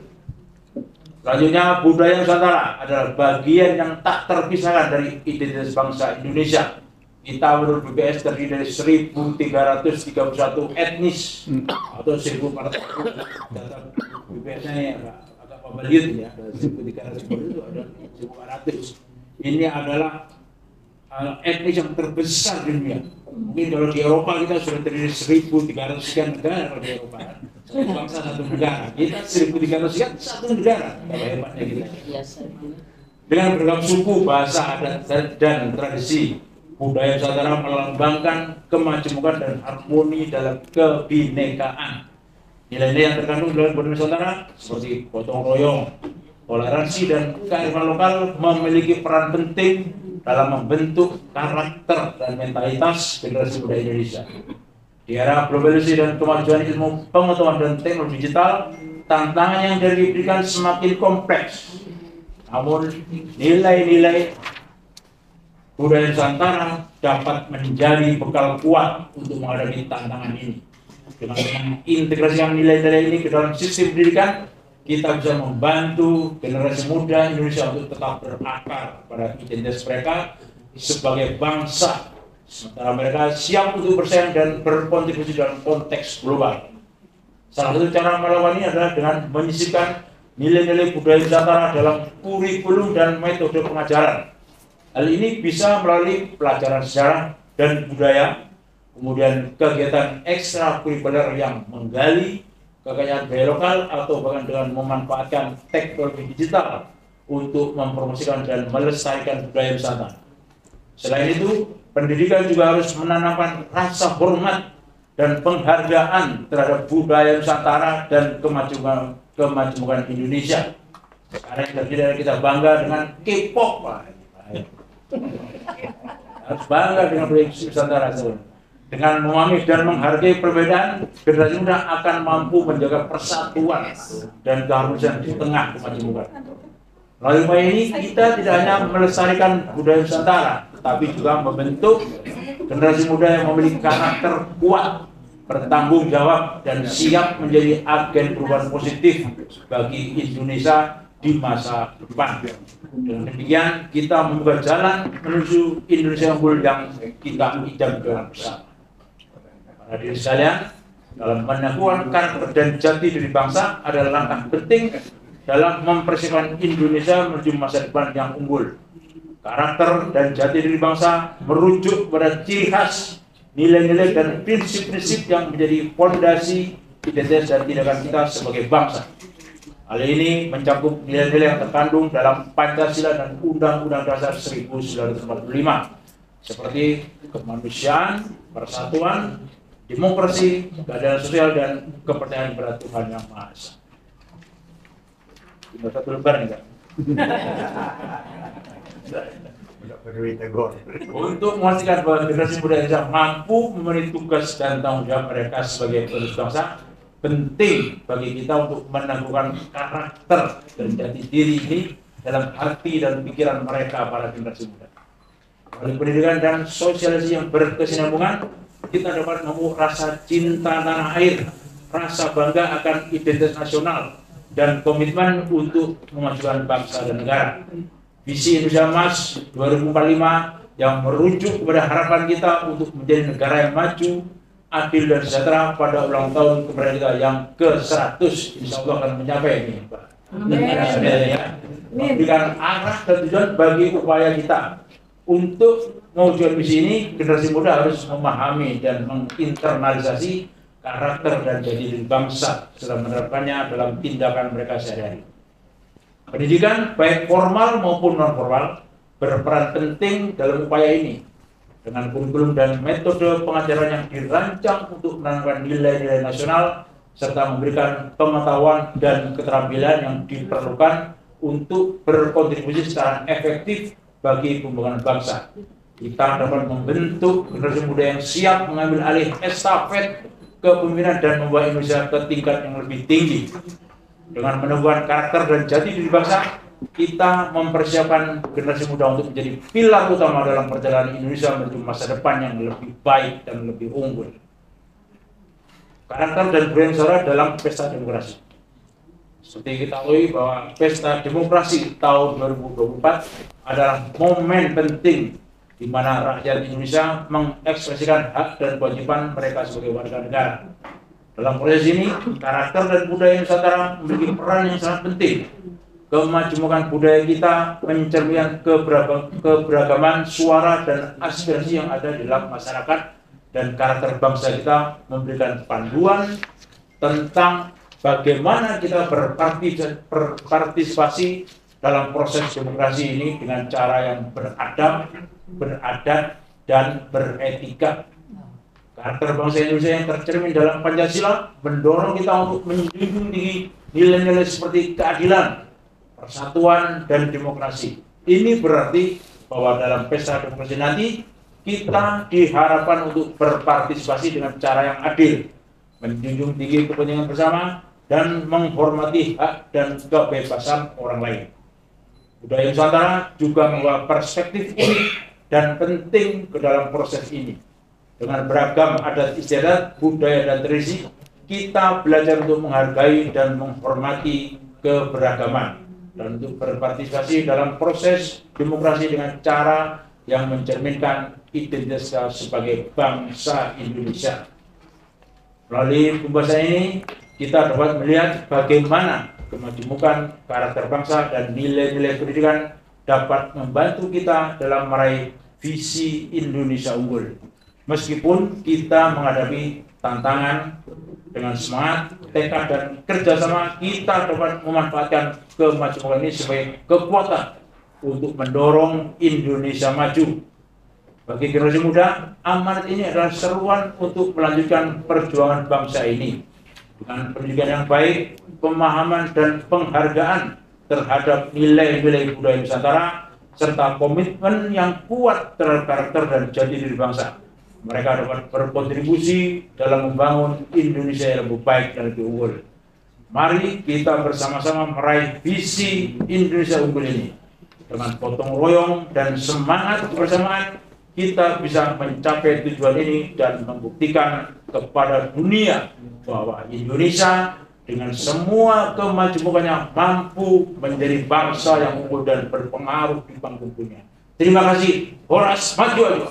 Selanjutnya, budaya Nusantara adalah bagian yang tak terpisahkan dari identitas bangsa Indonesia. Kita menurut BPS terdiri dari 1.331 etnis atau 1.400 data BPS-nya ya, agak pembaliut ya, 1.300 itu ada 1.400. Ini adalah etnis yang terbesar di dunia. Mungkin kalau di Eropa kita sudah terdiri 1.300 sekian negara kalau di Eropa. Satu bangsa satu negara. Kita 1.300 sekian satu negara. Apa hebatnya kita. Dengan beragam suku, bahasa, adat dan tradisi, budaya Nusantara melambangkan kemajemukan dan harmoni dalam kebinekaan. Nilai-nilai yang terkandung dalam budaya Nusantara seperti gotong royong, toleransi dan kearifan lokal memiliki peran penting dalam membentuk karakter dan mentalitas generasi muda Indonesia. Di era globalisasi dan kemajuan ilmu pengetahuan dan teknologi digital, tantangan yang diberikan semakin kompleks. Namun, nilai-nilai budaya Nusantara dapat menjadi bekal kuat untuk menghadapi tantangan ini. Dengan mengintegrasikan nilai-nilai ini ke dalam sistem pendidikan, kita bisa membantu generasi muda Indonesia untuk tetap berakar pada identitas mereka sebagai bangsa, sementara mereka siap untuk bersaing dan berkontribusi dalam konteks global. Salah satu cara melawan ini adalah dengan menyisipkan nilai-nilai budaya Nusantara dalam kurikulum dan metode pengajaran. Hal ini bisa melalui pelajaran sejarah dan budaya, kemudian kegiatan ekstrakurikuler yang menggali kekayaan budaya lokal, atau bahkan dengan memanfaatkan teknologi digital untuk mempromosikan dan melestarikan budaya Nusantara. Selain itu, pendidikan juga harus menanamkan rasa hormat dan penghargaan terhadap budaya Nusantara dan kemajuan Indonesia. Karena kita bangga dengan K-pop, harus bangga dengan budaya Nusantara. Dengan memahami dan menghargai perbedaan, generasi muda akan mampu menjaga persatuan dan keharmonisan di tengah kemajemukan. Melalui upaya ini, kita tidak hanya melestarikan budaya Nusantara, tetapi juga membentuk generasi muda yang memiliki karakter kuat, bertanggung jawab, dan siap menjadi agen perubahan positif bagi Indonesia di masa depan. Dengan demikian, kita membuka jalan menuju Indonesia yang unggul yang kita idamkan bersama. Para diri sekalian, dalam meneguhkan karakter dan jati diri bangsa adalah langkah penting dalam mempersiapkan Indonesia menuju masa depan yang unggul. Karakter dan jati diri bangsa merujuk pada ciri khas, nilai-nilai dan prinsip-prinsip yang menjadi fondasi identitas dan tindakan kita sebagai bangsa. Hal ini mencakup nilai-nilai yang terkandung dalam Pancasila dan Undang-Undang Dasar 1945, seperti kemanusiaan, persatuan, demokrasi, keadilan sosial, dan kepercayaan pada Tuhan Yang Maha Esa. Tinggal satu lembar nih, Kak. Untuk memastikan bahwa generasi muda Indonesia mampu memenuhi tugas dan tanggung jawab mereka sebagai penerus bangsa, penting bagi kita untuk meneguhkan karakter dan jati diri ini dalam hati dan pikiran mereka, para generasi muda. Melalui pendidikan dan sosialisasi yang berkesinambungan, kita dapat memupuk rasa cinta tanah air, rasa bangga akan identitas nasional, dan komitmen untuk memajukan bangsa dan negara. Visi Indonesia Emas 2045 yang merujuk kepada harapan kita untuk menjadi negara yang maju, adil dan sejahtera pada ulang tahun kemerdekaan kita yang ke-100, insya Allah akan mencapai ini, Pak. Memberikan arah dan tujuan bagi upaya kita. Untuk mewujudkan misi ini, generasi muda harus memahami dan menginternalisasi karakter dan jati diri bangsa serta menerapkannya dalam tindakan mereka sehari-hari. Pendidikan baik formal maupun non formal berperan penting dalam upaya ini, dengan kurikulum dan metode pengajaran yang dirancang untuk menanamkan nilai-nilai nasional serta memberikan pengetahuan dan keterampilan yang diperlukan untuk berkontribusi secara efektif bagi pembangunan bangsa. Kita dapat membentuk generasi muda yang siap mengambil alih estafet kepemimpinan dan membawa Indonesia ke tingkat yang lebih tinggi. Dengan meneguhkan karakter dan jati diri bangsa, kita mempersiapkan generasi muda untuk menjadi pilar utama dalam perjalanan Indonesia menuju masa depan yang lebih baik dan lebih unggul. Karakter dan budaya Nusantara dalam pesta demokrasi. Seperti kita ketahui bahwa pesta demokrasi tahun 2024 adalah momen penting di mana rakyat Indonesia mengekspresikan hak dan kewajiban mereka sebagai warga negara. Dalam proses ini, karakter dan budaya Nusantara memiliki peran yang sangat penting. Kemajemukan budaya kita mencerminkan keberagaman suara dan aspirasi yang ada di dalam masyarakat, dan karakter bangsa kita memberikan panduan tentang bagaimana kita berpartisipasi dalam proses demokrasi ini dengan cara yang beradab, beradat, dan beretika. Karakter bangsa Indonesia yang tercermin dalam Pancasila mendorong kita untuk menjunjung tinggi nilai-nilai seperti keadilan, persatuan, dan demokrasi. Ini berarti bahwa dalam pesta demokrasi nanti kita diharapkan untuk berpartisipasi dengan cara yang adil, menjunjung tinggi kepentingan bersama, dan menghormati hak dan kebebasan orang lain. Budaya Nusantara juga membawa perspektif unik dan penting ke dalam proses ini. Dengan beragam adat istiadat, budaya, dan tradisi, kita belajar untuk menghargai dan menghormati keberagaman dan untuk berpartisipasi dalam proses demokrasi dengan cara yang mencerminkan identitas sebagai bangsa Indonesia. Melalui pembahasan ini, kita dapat melihat bagaimana kemajemukan karakter bangsa dan nilai-nilai pendidikan dapat membantu kita dalam meraih visi Indonesia unggul. Meskipun kita menghadapi tantangan, dengan semangat, tekad, dan kerjasama, kita dapat memanfaatkan kemajemukan ini sebagai kekuatan untuk mendorong Indonesia maju. Bagi generasi muda, amanat ini adalah seruan untuk melanjutkan perjuangan bangsa ini dengan pendidikan yang baik, pemahaman dan penghargaan terhadap nilai-nilai budaya Nusantara, serta komitmen yang kuat terhadap karakter dan jati diri bangsa. Mereka dapat berkontribusi dalam membangun Indonesia yang lebih baik dan lebih unggul. Mari kita bersama-sama meraih visi Indonesia unggul ini. Dengan gotong royong dan semangat kebersamaan, kita bisa mencapai tujuan ini dan membuktikan kepada dunia bahwa Indonesia dengan semua kemajemukannya mampu menjadi bangsa yang unggul dan berpengaruh di panggung dunia. Terima kasih. Horas maju aja.